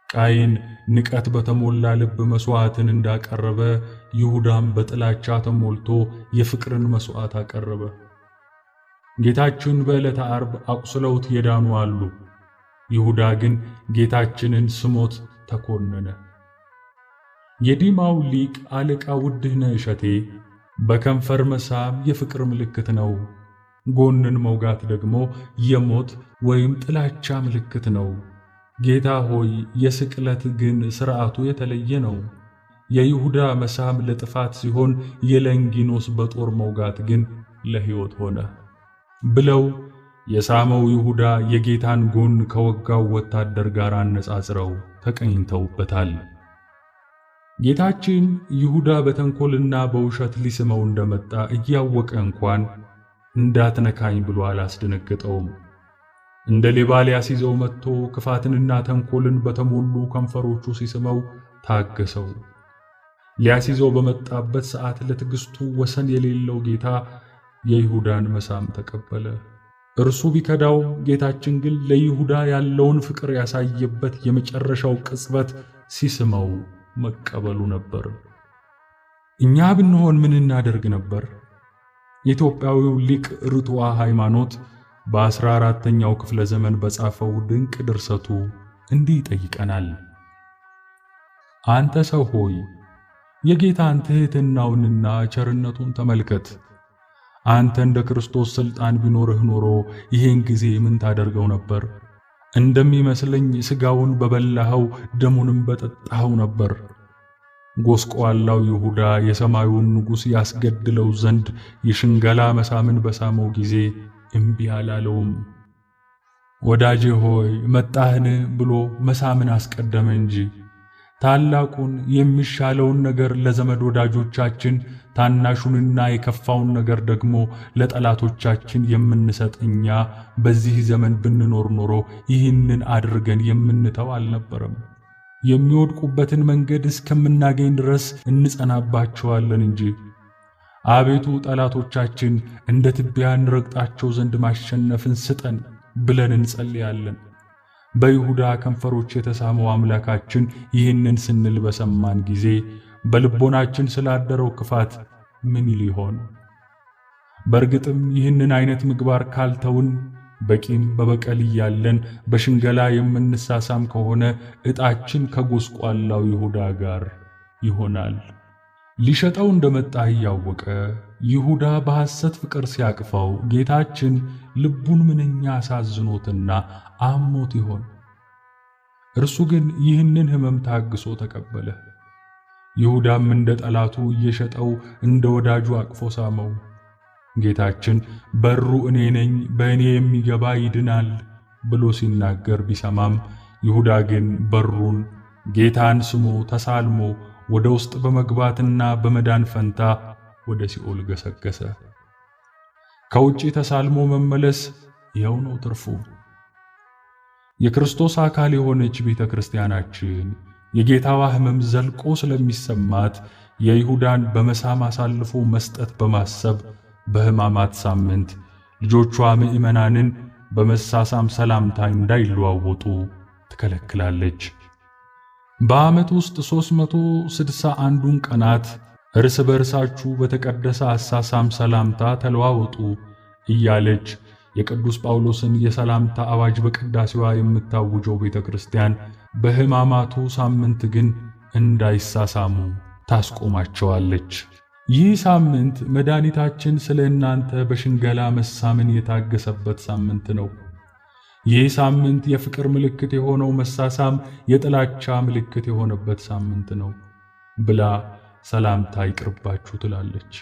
ቃየን ንቀት በተሞላ ልብ መስዋዕትን እንዳቀረበ፣ ይሁዳም በጥላቻ ተሞልቶ የፍቅርን መስዋዕት አቀረበ። ጌታችን በዕለተ ዓርብ አቁስለውት የዳኑ አሉ። ይሁዳ ግን ጌታችንን ስሞት ተኮነነ። የዲማው ሊቅ አለቃ ውድህነህ እሸቴ በከንፈር መሳም የፍቅር ምልክት ነው፣ ጎንን መውጋት ደግሞ የሞት ወይም ጥላቻ ምልክት ነው። ጌታ ሆይ የስቅለት ግን ሥርዓቱ የተለየ ነው። የይሁዳ መሳም ለጥፋት ሲሆን የለንጊኖስ በጦር መውጋት ግን ለሕይወት ሆነ ብለው የሳመው ይሁዳ የጌታን ጎን ከወጋው ወታደር ጋር አነጻጽረው ተቀኝተውበታል። ጌታችን ይሁዳ በተንኮልና በውሸት ሊስመው እንደመጣ እያወቀ እንኳን እንዳትነካኝ ብሎ አላስደነገጠውም። እንደ ሌባ ሊያስይዘው መጥቶ ክፋትንና ተንኮልን በተሞሉ ከንፈሮቹ ሲስመው ታገሰው። ሊያስይዘው በመጣበት ሰዓት ለትዕግስቱ ወሰን የሌለው ጌታ የይሁዳን መሳም ተቀበለ። እርሱ ቢከዳው፣ ጌታችን ግን ለይሁዳ ያለውን ፍቅር ያሳየበት የመጨረሻው ቅጽበት ሲስመው መቀበሉ ነበር። እኛ ብንሆን ምን እናደርግ ነበር? የኢትዮጵያዊው ሊቅ ርቱዐ ሃይማኖት በ14ኛው ክፍለ ዘመን በጻፈው ድንቅ ድርሰቱ እንዲህ ይጠይቀናል። አንተ ሰው ሆይ የጌታን ትሕትናውንና ቸርነቱን ተመልከት። አንተ እንደ ክርስቶስ ሥልጣን ቢኖርህ ኖሮ ይሄን ጊዜ ምን ታደርገው ነበር? እንደሚመስለኝ ሥጋውን በበላኸው ደሙንም በጠጣኸው ነበር። ጎስቋላው ይሁዳ የሰማዩን ንጉሥ ያስገድለው ዘንድ የሽንገላ መሳምን በሳመው ጊዜ እምቢ አላለውም። ወዳጄ ሆይ መጣህን ብሎ መሳምን አስቀደመ እንጂ ታላቁን የሚሻለውን ነገር ለዘመድ ወዳጆቻችን፣ ታናሹንና የከፋውን ነገር ደግሞ ለጠላቶቻችን የምንሰጥ እኛ በዚህ ዘመን ብንኖር ኖሮ ይህንን አድርገን የምንተው አልነበረም። የሚወድቁበትን መንገድ እስከምናገኝ ድረስ እንጸናባቸዋለን እንጂ። አቤቱ ጠላቶቻችን እንደ ትቢያ እንረግጣቸው ዘንድ ማሸነፍን ስጠን ብለን እንጸልያለን። በይሁዳ ከንፈሮች የተሳመው አምላካችን ይህንን ስንል በሰማን ጊዜ በልቦናችን ስላደረው ክፋት ምን ይል ይሆን? በእርግጥም ይህንን አይነት ምግባር ካልተውን በቂም በበቀል እያለን በሽንገላ የምንሳሳም ከሆነ ዕጣችን ከጎስቋላው ይሁዳ ጋር ይሆናል። ሊሸጠው እንደመጣ እያወቀ ይሁዳ በሐሰት ፍቅር ሲያቅፈው ጌታችን ልቡን ምንኛ አሳዝኖትና አሞት ይሆን? እርሱ ግን ይህንን ሕመም ታግሶ ተቀበለ። ይሁዳም እንደ ጠላቱ እየሸጠው እንደ ወዳጁ አቅፎ ሳመው። ጌታችን በሩ እኔ ነኝ፣ በእኔ የሚገባ ይድናል ብሎ ሲናገር ቢሰማም ይሁዳ ግን በሩን ጌታን ስሞ ተሳልሞ ወደ ውስጥ በመግባትና በመዳን ፈንታ ወደ ሲኦል ገሰገሰ። ከውጪ ተሳልሞ መመለስ ይኸው ነው ትርፉ። የክርስቶስ አካል የሆነች ቤተ ክርስቲያናችን የጌታዋ ሕመም ዘልቆ ስለሚሰማት የይሁዳን በመሳም አሳልፎ መስጠት በማሰብ በሕማማት ሳምንት ልጆቿ ምእመናንን በመሳሳም ሰላምታ እንዳይለዋወጡ ትከለክላለች። በዓመት ውስጥ 361ዱን ቀናት እርስ በርሳችሁ በተቀደሰ አሳሳም ሰላምታ ተለዋወጡ እያለች የቅዱስ ጳውሎስን የሰላምታ አዋጅ በቅዳሴዋ የምታውጀው ቤተ ክርስቲያን በሕማማቱ ሳምንት ግን እንዳይሳሳሙ ታስቆማቸዋለች። ይህ ሳምንት መድኃኒታችን ስለ እናንተ በሽንገላ መሳምን የታገሰበት ሳምንት ነው። ይህ ሳምንት የፍቅር ምልክት የሆነው መሳሳም የጥላቻ ምልክት የሆነበት ሳምንት ነው ብላ ሰላምታ ይቅርባችሁ ትላለች።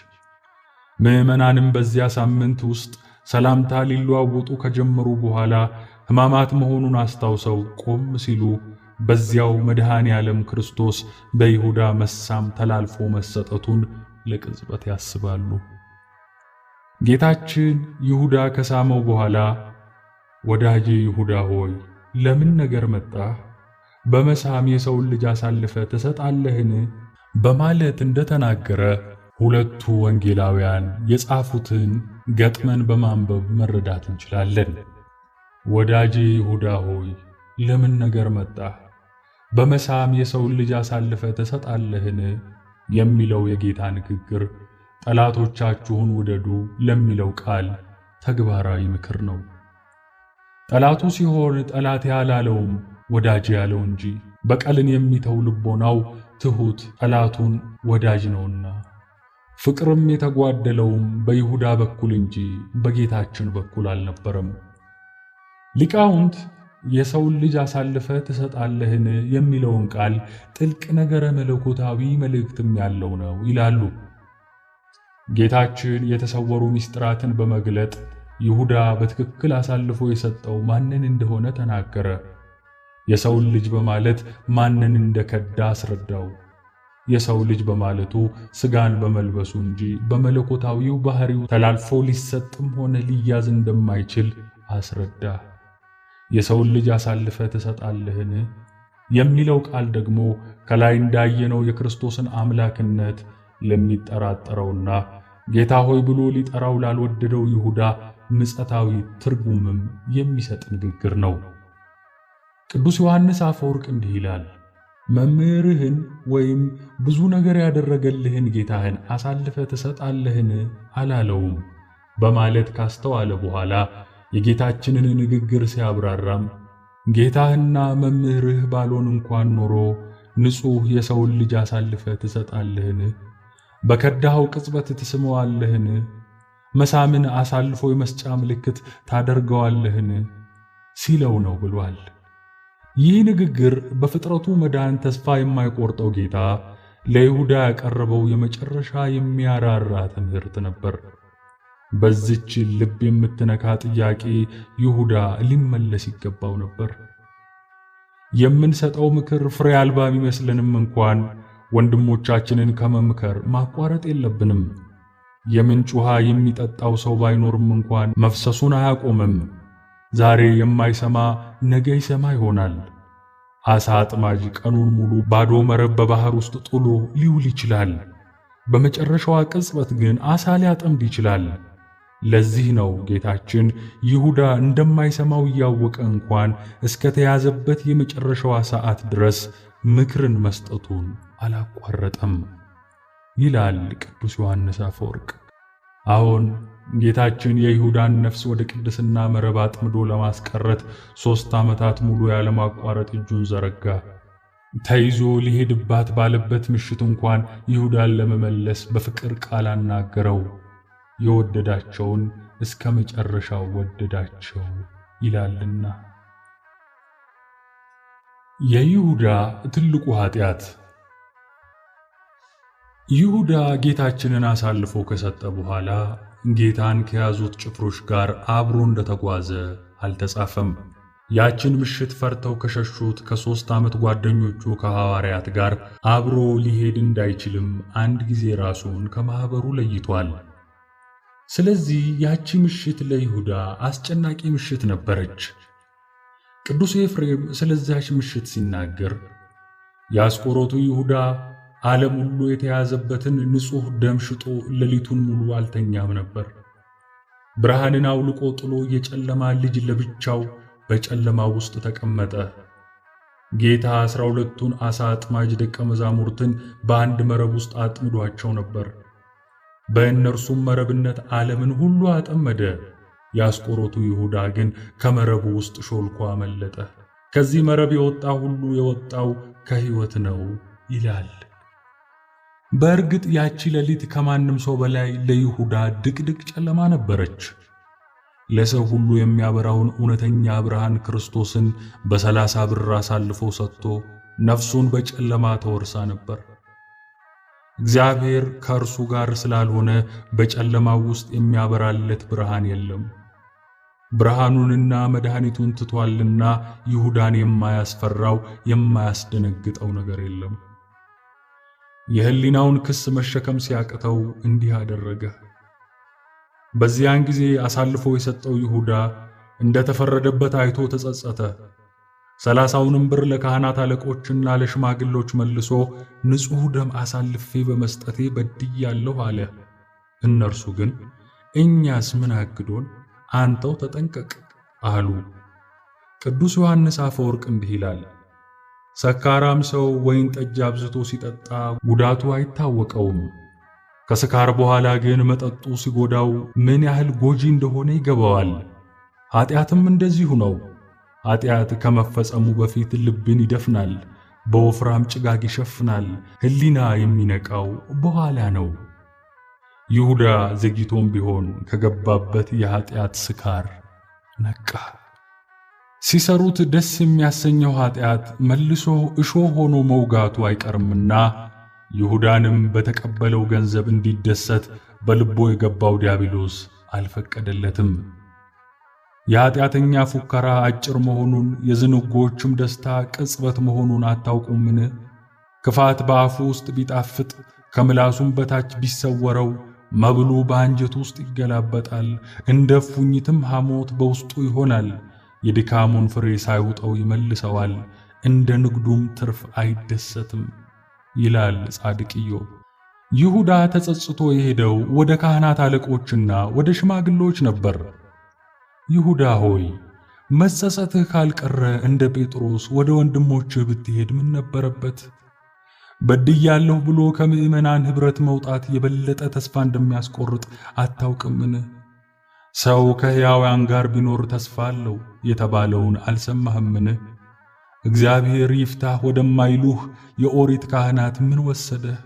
ምዕመናንም በዚያ ሳምንት ውስጥ ሰላምታ ሊለዋወጡ ከጀመሩ በኋላ ሕማማት መሆኑን አስታውሰው ቆም ሲሉ በዚያው መድኃኔ ዓለም ክርስቶስ በይሁዳ መሳም ተላልፎ መሰጠቱን ለቅጽበት ያስባሉ። ጌታችን ይሁዳ ከሳመው በኋላ ወዳጄ ይሁዳ ሆይ ለምን ነገር መጣህ? በመሳም የሰውን ልጅ አሳልፈ ትሰጣለህን? በማለት እንደተናገረ ሁለቱ ወንጌላውያን የጻፉትን ገጥመን በማንበብ መረዳት እንችላለን። ወዳጄ ይሁዳ ሆይ ለምን ነገር መጣህ? በመሳም የሰውን ልጅ አሳልፈ ትሰጣለህን? የሚለው የጌታ ንግግር ጠላቶቻችሁን ውደዱ ለሚለው ቃል ተግባራዊ ምክር ነው። ጠላቱ ሲሆን ጠላቴ ያላለውም ወዳጅ ያለው እንጂ በቀልን የሚተው ልቦናው ትሑት ጠላቱን ወዳጅ ነውና። ፍቅርም የተጓደለውም በይሁዳ በኩል እንጂ በጌታችን በኩል አልነበረም። ሊቃውንት የሰውን ልጅ አሳልፈ ትሰጣለህን የሚለውን ቃል ጥልቅ ነገረ መለኮታዊ መልእክትም ያለው ነው ይላሉ። ጌታችን የተሰወሩ ምስጢራትን በመግለጥ ይሁዳ በትክክል አሳልፎ የሰጠው ማንን እንደሆነ ተናገረ። የሰውን ልጅ በማለት ማንን እንደከዳ አስረዳው። የሰው ልጅ በማለቱ ሥጋን በመልበሱ እንጂ በመለኮታዊው ባህሪው ተላልፎ ሊሰጥም ሆነ ሊያዝ እንደማይችል አስረዳ። የሰውን ልጅ አሳልፈ ትሰጣለህን የሚለው ቃል ደግሞ ከላይ እንዳየነው የክርስቶስን አምላክነት ለሚጠራጠረውና ጌታ ሆይ ብሎ ሊጠራው ላልወደደው ይሁዳ ምጸታዊ ትርጉምም የሚሰጥ ንግግር ነው። ቅዱስ ዮሐንስ አፈወርቅ እንዲህ ይላል፣ መምህርህን ወይም ብዙ ነገር ያደረገልህን ጌታህን አሳልፈ ትሰጣለህን አላለውም በማለት ካስተዋለ በኋላ የጌታችንን ንግግር ሲያብራራም ጌታህና መምህርህ ባልሆን እንኳን ኖሮ ንጹሕ የሰውን ልጅ አሳልፈ ትሰጣለህን? በከዳኸው ቅጽበት ትስመዋለህን? መሳምን አሳልፎ የመስጫ ምልክት ታደርገዋለህን? ሲለው ነው ብሏል። ይህ ንግግር በፍጥረቱ መዳን ተስፋ የማይቆርጠው ጌታ ለይሁዳ ያቀረበው የመጨረሻ የሚያራራ ትምህርት ነበር። በዚች ልብ የምትነካ ጥያቄ ይሁዳ ሊመለስ ይገባው ነበር። የምንሰጠው ምክር ፍሬ አልባ ቢመስልንም እንኳን ወንድሞቻችንን ከመምከር ማቋረጥ የለብንም። የምንጭ ውሃ የሚጠጣው ሰው ባይኖርም እንኳን መፍሰሱን አያቆምም። ዛሬ የማይሰማ ነገ ይሰማ ይሆናል። ዓሣ አጥማጅ ቀኑን ሙሉ ባዶ መረብ በባህር ውስጥ ጥሎ ሊውል ይችላል። በመጨረሻዋ ቅጽበት ግን ዓሣ ሊያጠምድ ይችላል። ለዚህ ነው ጌታችን ይሁዳ እንደማይሰማው እያወቀ እንኳን እስከ ተያዘበት የመጨረሻዋ ሰዓት ድረስ ምክርን መስጠቱን አላቋረጠም ይላል ቅዱስ ዮሐንስ አፈወርቅ። አሁን ጌታችን የይሁዳን ነፍስ ወደ ቅድስና መረብ አጥምዶ ለማስቀረት 3 ዓመታት ሙሉ ያለማቋረጥ እጁን ዘረጋ። ተይዞ ሊሄድባት ባለበት ምሽት እንኳን ይሁዳን ለመመለስ በፍቅር ቃል አናገረው። የወደዳቸውን እስከ መጨረሻው ወደዳቸው ይላልና። የይሁዳ ትልቁ ኃጢአት። ይሁዳ ጌታችንን አሳልፎ ከሰጠ በኋላ ጌታን ከያዙት ጭፍሮች ጋር አብሮ እንደተጓዘ አልተጻፈም። ያችን ምሽት ፈርተው ከሸሹት ከ3 ዓመት ጓደኞቹ ከሐዋርያት ጋር አብሮ ሊሄድ እንዳይችልም አንድ ጊዜ ራሱን ከማኅበሩ ለይቷል። ስለዚህ ያቺ ምሽት ለይሁዳ አስጨናቂ ምሽት ነበረች። ቅዱስ ኤፍሬም ስለዛች ምሽት ሲናገር የአስቆሮቱ ይሁዳ ዓለም ሁሉ የተያዘበትን ንጹሕ ደም ሽጦ ሌሊቱን ሙሉ አልተኛም ነበር። ብርሃንን አውልቆ ጥሎ የጨለማ ልጅ ለብቻው በጨለማ ውስጥ ተቀመጠ። ጌታ 12ቱን ዓሣ አጥማጅ ደቀ መዛሙርትን በአንድ መረብ ውስጥ አጥምዷቸው ነበር። በእነርሱም መረብነት ዓለምን ሁሉ አጠመደ። የአስቆሮቱ ይሁዳ ግን ከመረቡ ውስጥ ሾልኮ አመለጠ። ከዚህ መረብ የወጣ ሁሉ የወጣው ከሕይወት ነው ይላል። በእርግጥ ያቺ ሌሊት ከማንም ሰው በላይ ለይሁዳ ድቅድቅ ጨለማ ነበረች። ለሰው ሁሉ የሚያበራውን እውነተኛ ብርሃን ክርስቶስን በ30 ብር አሳልፎ ሰጥቶ ነፍሱን በጨለማ ተወርሳ ነበር። እግዚአብሔር ከእርሱ ጋር ስላልሆነ በጨለማው ውስጥ የሚያበራለት ብርሃን የለም። ብርሃኑንና መድኃኒቱን ትቷልና ይሁዳን የማያስፈራው የማያስደነግጠው ነገር የለም። የሕሊናውን ክስ መሸከም ሲያቅተው እንዲህ አደረገ። በዚያን ጊዜ አሳልፎ የሰጠው ይሁዳ እንደተፈረደበት አይቶ ተጸጸተ። 30ውንም ብር ለካህናት አለቆችና ለሽማግሎች መልሶ ንጹሕ ደም አሳልፌ በመስጠቴ በድያለሁ አለ። እነርሱ ግን እኛስ ምን አግዶን? አንተው ተጠንቀቅ አሉ። ቅዱስ ዮሐንስ አፈወርቅ እንዲህ ይላል፣ ሰካራም ሰው ወይን ጠጅ አብዝቶ ሲጠጣ ጉዳቱ አይታወቀውም። ከስካር በኋላ ግን መጠጡ ሲጎዳው ምን ያህል ጎጂ እንደሆነ ይገባዋል። ኃጢአትም እንደዚሁ ነው። ኃጢአት ከመፈጸሙ በፊት ልብን ይደፍናል፣ በወፍራም ጭጋግ ይሸፍናል። ሕሊና የሚነቃው በኋላ ነው። ይሁዳ ዘግይቶም ቢሆን ከገባበት የኃጢአት ስካር ነቃ። ሲሰሩት ደስ የሚያሰኘው ኃጢአት መልሶ እሾህ ሆኖ መውጋቱ አይቀርምና ይሁዳንም በተቀበለው ገንዘብ እንዲደሰት በልቦ የገባው ዲያብሎስ አልፈቀደለትም። የኃጢአተኛ ፉከራ አጭር መሆኑን የዝንጎዎችም ደስታ ቅጽበት መሆኑን አታውቁምን? ክፋት በአፉ ውስጥ ቢጣፍጥ ከምላሱም በታች ቢሰወረው መብሉ በአንጀቱ ውስጥ ይገላበጣል፣ እንደ ፉኝትም ሐሞት በውስጡ ይሆናል። የድካሙን ፍሬ ሳይውጠው ይመልሰዋል፣ እንደ ንግዱም ትርፍ አይደሰትም ይላል ጻድቅ ኢዮብ። ይሁዳ ተጸጽቶ የሄደው ወደ ካህናት አለቆችና ወደ ሽማግሌዎች ነበር። ይሁዳ ሆይ መጸጸትህ ካልቀረ እንደ ጴጥሮስ ወደ ወንድሞችህ ብትሄድ ምን ነበረበት? በድያለሁ ብሎ ከምዕመናን ኅብረት መውጣት የበለጠ ተስፋ እንደሚያስቆርጥ አታውቅምን? ሰው ከሕያውያን ጋር ቢኖር ተስፋ አለው የተባለውን አልሰማህምን? እግዚአብሔር ይፍታህ ወደማይሉህ የኦሪት ካህናት ምን ወሰደህ?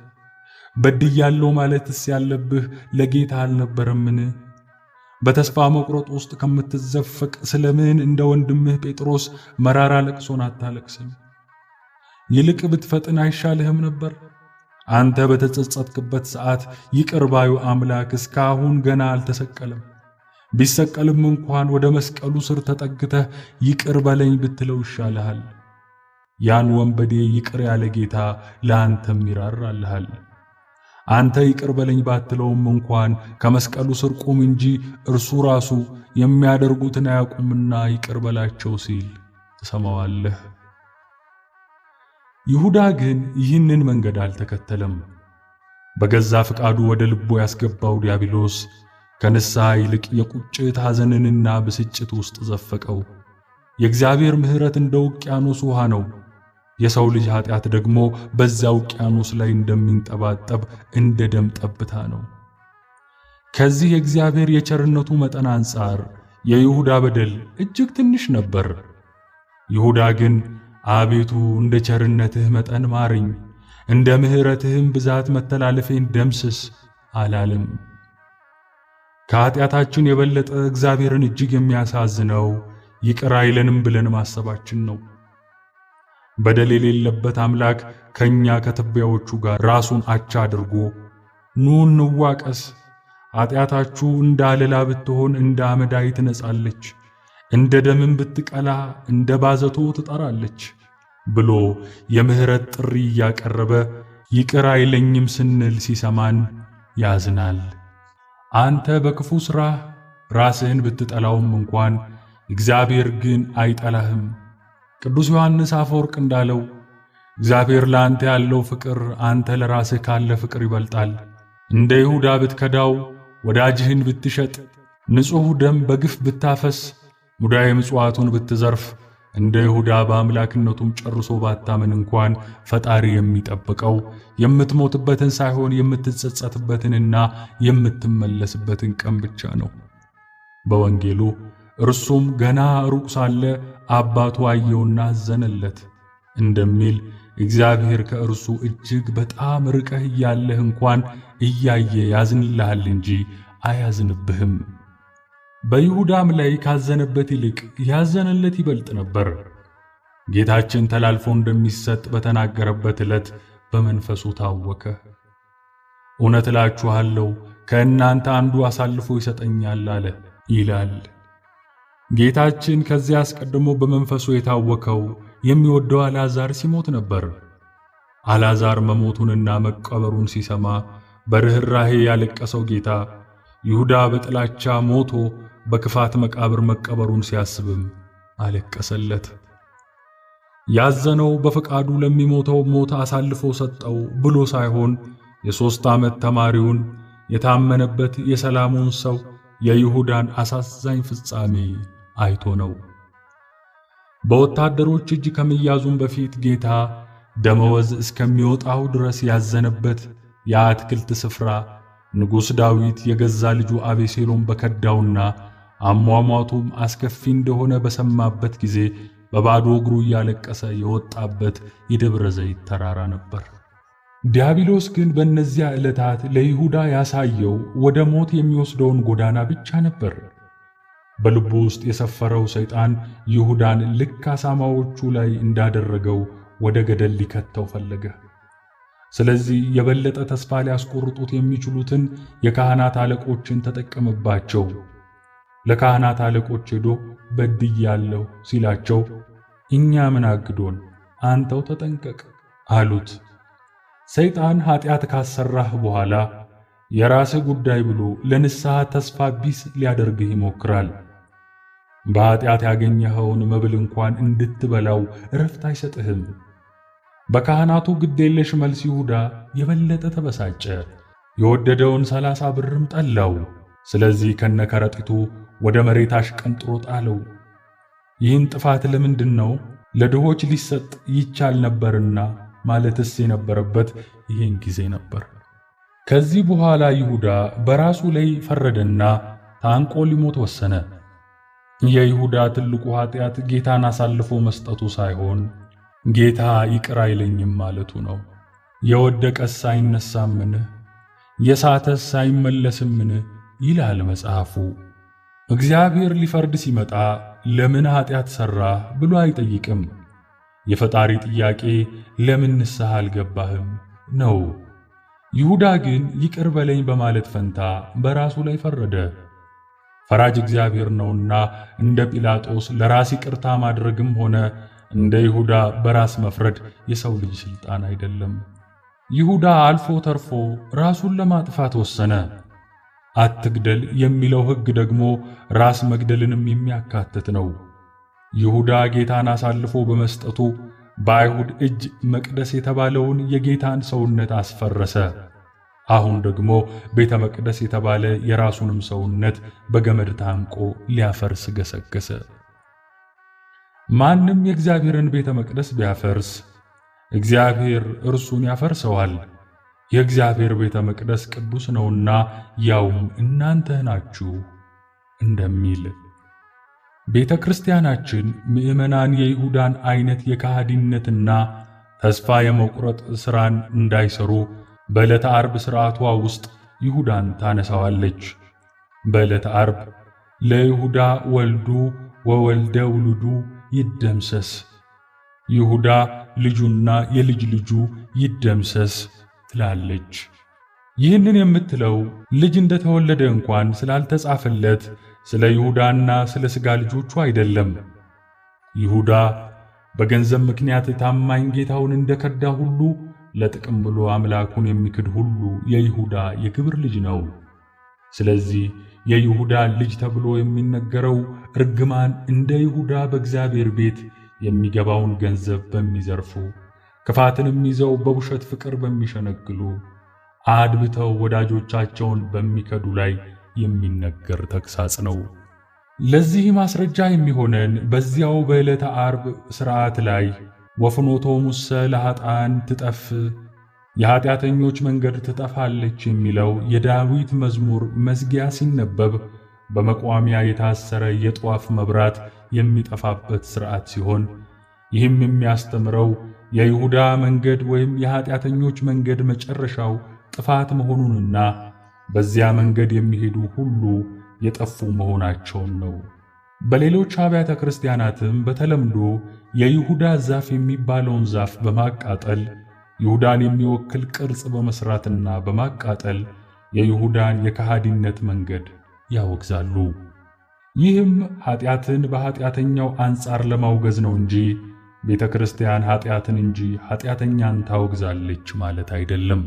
በድያለሁ ማለትስ ያለብህ ለጌታ አልነበረምን? በተስፋ መቁረጥ ውስጥ ከምትዘፈቅ ስለምን እንደ ወንድምህ ጴጥሮስ መራራ ለቅሶን አታለቅስም? ይልቅ ብትፈጥን አይሻልህም ነበር? አንተ በተጸጸትክበት ሰዓት ይቅር ባዩ አምላክ እስካሁን ገና አልተሰቀለም። ቢሰቀልም እንኳን ወደ መስቀሉ ስር ተጠግተህ ይቅር በለኝ ብትለው ይሻልሃል። ያን ወንበዴ ይቅር ያለ ጌታ ለአንተም ይራራልሃል። አንተ ይቅር በለኝ ባትለውም እንኳን ከመስቀሉ ስር ቁም እንጂ እርሱ ራሱ የሚያደርጉትን አያውቁምና ይቅር በላቸው ሲል ትሰማዋለህ። ይሁዳ ግን ይህንን መንገድ አልተከተለም። በገዛ ፍቃዱ ወደ ልቡ ያስገባው ዲያብሎስ ከንስሐ ይልቅ የቁጭት ሐዘንንና ብስጭት ውስጥ ዘፈቀው። የእግዚአብሔር ምሕረት እንደ ውቅያኖስ ውሃ ነው። የሰው ልጅ ኃጢአት ደግሞ በዚያ ውቅያኖስ ላይ እንደሚንጠባጠብ እንደ ደም ጠብታ ነው። ከዚህ የእግዚአብሔር የቸርነቱ መጠን አንጻር የይሁዳ በደል እጅግ ትንሽ ነበር። ይሁዳ ግን አቤቱ እንደ ቸርነትህ መጠን ማረኝ፣ እንደ ምሕረትህም ብዛት መተላለፌን ደምስስ አላለም። ከኃጢአታችን የበለጠ እግዚአብሔርን እጅግ የሚያሳዝነው ይቅር አይለንም ብለን ማሰባችን ነው። በደል የሌለበት አምላክ ከኛ ከትቢያዎቹ ጋር ራሱን አቻ አድርጎ ኑ እንዋቀስ፣ ኃጢአታችሁ እንደ አለላ ብትሆን እንደ አመዳይ ትነጻለች፣ እንደ ደምም ብትቀላ እንደ ባዘቶ ትጠራለች ብሎ የምህረት ጥሪ እያቀረበ ይቅር አይለኝም ስንል ሲሰማን ያዝናል። አንተ በክፉ ሥራህ ራስህን ብትጠላውም እንኳን እግዚአብሔር ግን አይጠላህም። ቅዱስ ዮሐንስ አፈወርቅ እንዳለው እግዚአብሔር ለአንተ ያለው ፍቅር አንተ ለራስህ ካለ ፍቅር ይበልጣል። እንደ ይሁዳ ብትከዳው፣ ወዳጅህን ብትሸጥ፣ ንጹሕ ደም በግፍ ብታፈስ፣ ሙዳየ ምጽዋቱን ብትዘርፍ፣ እንደ ይሁዳ በአምላክነቱም ጨርሶ ባታምን እንኳን ፈጣሪ የሚጠብቀው የምትሞትበትን ሳይሆን የምትጸጸትበትንና የምትመለስበትን ቀን ብቻ ነው። በወንጌሉ እርሱም ገና ሩቅ ሳለ አባቱ አየውና አዘነለት እንደሚል እግዚአብሔር ከእርሱ እጅግ በጣም ርቀህ እያለህ እንኳን እያየ ያዝንልሃል እንጂ አያዝንብህም። በይሁዳም ላይ ካዘነበት ይልቅ ያዘነለት ይበልጥ ነበር። ጌታችን ተላልፎ እንደሚሰጥ በተናገረበት ዕለት በመንፈሱ ታወከ። እውነት እላችኋለሁ ከእናንተ አንዱ አሳልፎ ይሰጠኛል አለ ይላል። ጌታችን ከዚያ አስቀድሞ በመንፈሱ የታወከው የሚወደው አልዓዛር ሲሞት ነበር። አልዓዛር መሞቱንና መቀበሩን ሲሰማ በርኅራኄ ያለቀሰው ጌታ ይሁዳ በጥላቻ ሞቶ በክፋት መቃብር መቀበሩን ሲያስብም አለቀሰለት። ያዘነው በፈቃዱ ለሚሞተው ሞት አሳልፎ ሰጠው ብሎ ሳይሆን የ3 ዓመት ተማሪውን የታመነበት የሰላሙን ሰው የይሁዳን አሳዛኝ ፍጻሜ አይቶ ነው። በወታደሮች እጅ ከመያዙም በፊት ጌታ ደመወዝ እስከሚወጣው ድረስ ያዘነበት የአትክልት ስፍራ ንጉሥ ዳዊት የገዛ ልጁ አቤሴሎም በከዳውና አሟሟቱም አስከፊ እንደሆነ በሰማበት ጊዜ በባዶ እግሩ እያለቀሰ የወጣበት የደብረ ዘይት ተራራ ነበር። ዲያብሎስ ግን በእነዚያ ዕለታት ለይሁዳ ያሳየው ወደ ሞት የሚወስደውን ጎዳና ብቻ ነበር። በልቡ ውስጥ የሰፈረው ሰይጣን ይሁዳን ልክ አሳማዎቹ ላይ እንዳደረገው ወደ ገደል ሊከተው ፈለገ። ስለዚህ የበለጠ ተስፋ ሊያስቆርጡት የሚችሉትን የካህናት አለቆችን ተጠቀመባቸው። ለካህናት አለቆች ሄዶ በድያለሁ ሲላቸው እኛ ምን አግዶን፣ አንተው ተጠንቀቅ አሉት። ሰይጣን ኃጢአት ካሰራህ በኋላ የራስህ ጉዳይ ብሎ ለንስሐ ተስፋ ቢስ ሊያደርግህ ይሞክራል። በኃጢአት ያገኘኸውን መብል እንኳን እንድትበላው እረፍት አይሰጥህም። በካህናቱ ግዴለሽ መልስ ይሁዳ የበለጠ ተበሳጨ። የወደደውን 30 ብርም ጠላው። ስለዚህ ከነከረጢቱ ወደ መሬት አሽቀንጥሮ ጣለው። ይህን ጥፋት ለምንድን ነው? ለድሆች ሊሰጥ ይቻል ነበርና ማለትስ የነበረበት ይህን ጊዜ ነበር። ከዚህ በኋላ ይሁዳ በራሱ ላይ ፈረደና ታንቆ ሊሞት ወሰነ። የይሁዳ ትልቁ ኃጢአት ጌታን አሳልፎ መስጠቱ ሳይሆን ጌታ ይቅር አይለኝም ማለቱ ነው። የወደቀስ አይነሳምን? የሳተስ አይመለስምን? ይላል መጽሐፉ። እግዚአብሔር ሊፈርድ ሲመጣ ለምን ኃጢአት ሠራህ ብሎ አይጠይቅም። የፈጣሪ ጥያቄ ለምን ንስሐ አልገባህም ነው። ይሁዳ ግን ይቅር በለኝ በማለት ፈንታ በራሱ ላይ ፈረደ። ፈራጅ እግዚአብሔር ነውና እንደ ጲላጦስ ለራስ ይቅርታ ማድረግም ሆነ እንደ ይሁዳ በራስ መፍረድ የሰው ልጅ ሥልጣን አይደለም። ይሁዳ አልፎ ተርፎ ራሱን ለማጥፋት ወሰነ። አትግደል የሚለው ሕግ ደግሞ ራስ መግደልንም የሚያካትት ነው። ይሁዳ ጌታን አሳልፎ በመስጠቱ በአይሁድ እጅ መቅደስ የተባለውን የጌታን ሰውነት አስፈረሰ። አሁን ደግሞ ቤተ መቅደስ የተባለ የራሱንም ሰውነት በገመድ ታንቆ ሊያፈርስ ገሰገሰ። ማንም የእግዚአብሔርን ቤተ መቅደስ ቢያፈርስ እግዚአብሔር እርሱን ያፈርሰዋል። የእግዚአብሔር ቤተ መቅደስ ቅዱስ ነውና ያውም እናንተ ናችሁ እንደሚል ቤተ ክርስቲያናችን ምዕመናን የይሁዳን አይነት የካህዲነትና ተስፋ የመቁረጥ ሥራን እንዳይሰሩ በዕለተ ዓርብ ሥርዓቷ ውስጥ ይሁዳን ታነሳዋለች። በዕለተ ዓርብ ለይሁዳ ወልዱ ወወልደ ውሉዱ ይደምሰስ፣ ይሁዳ ልጁና የልጅ ልጁ ይደምሰስ ትላለች። ይህንን የምትለው ልጅ እንደተወለደ እንኳን ስላልተጻፈለት ስለ ይሁዳና ስለ ሥጋ ልጆቹ አይደለም። ይሁዳ በገንዘብ ምክንያት ታማኝ ጌታውን እንደከዳ ሁሉ ለጥቅም ብሎ አምላኩን የሚክድ ሁሉ የይሁዳ የግብር ልጅ ነው። ስለዚህ የይሁዳ ልጅ ተብሎ የሚነገረው እርግማን እንደ ይሁዳ በእግዚአብሔር ቤት የሚገባውን ገንዘብ በሚዘርፉ ክፋትንም ይዘው በውሸት ፍቅር በሚሸነግሉ አድብተው ወዳጆቻቸውን በሚከዱ ላይ የሚነገር ተግሳጽ ነው። ለዚህ ማስረጃ የሚሆነን በዚያው በዕለተ ዓርብ ሥርዓት ላይ ወፍኖቶ ሙሰ ለኃጥአን ትጠፍ፣ የኃጢአተኞች መንገድ ትጠፋለች የሚለው የዳዊት መዝሙር መዝጊያ ሲነበብ በመቋሚያ የታሰረ የጧፍ መብራት የሚጠፋበት ሥርዓት ሲሆን ይህም የሚያስተምረው የይሁዳ መንገድ ወይም የኃጢአተኞች መንገድ መጨረሻው ጥፋት መሆኑንና በዚያ መንገድ የሚሄዱ ሁሉ የጠፉ መሆናቸውን ነው። በሌሎች አብያተ ክርስቲያናትም በተለምዶ የይሁዳ ዛፍ የሚባለውን ዛፍ በማቃጠል ይሁዳን የሚወክል ቅርጽ በመስራትና በማቃጠል የይሁዳን የከሃዲነት መንገድ ያወግዛሉ። ይህም ኃጢአትን በኃጢአተኛው አንጻር ለማውገዝ ነው እንጂ ቤተ ክርስቲያን ኃጢአትን እንጂ ኃጢአተኛን ታወግዛለች ማለት አይደለም።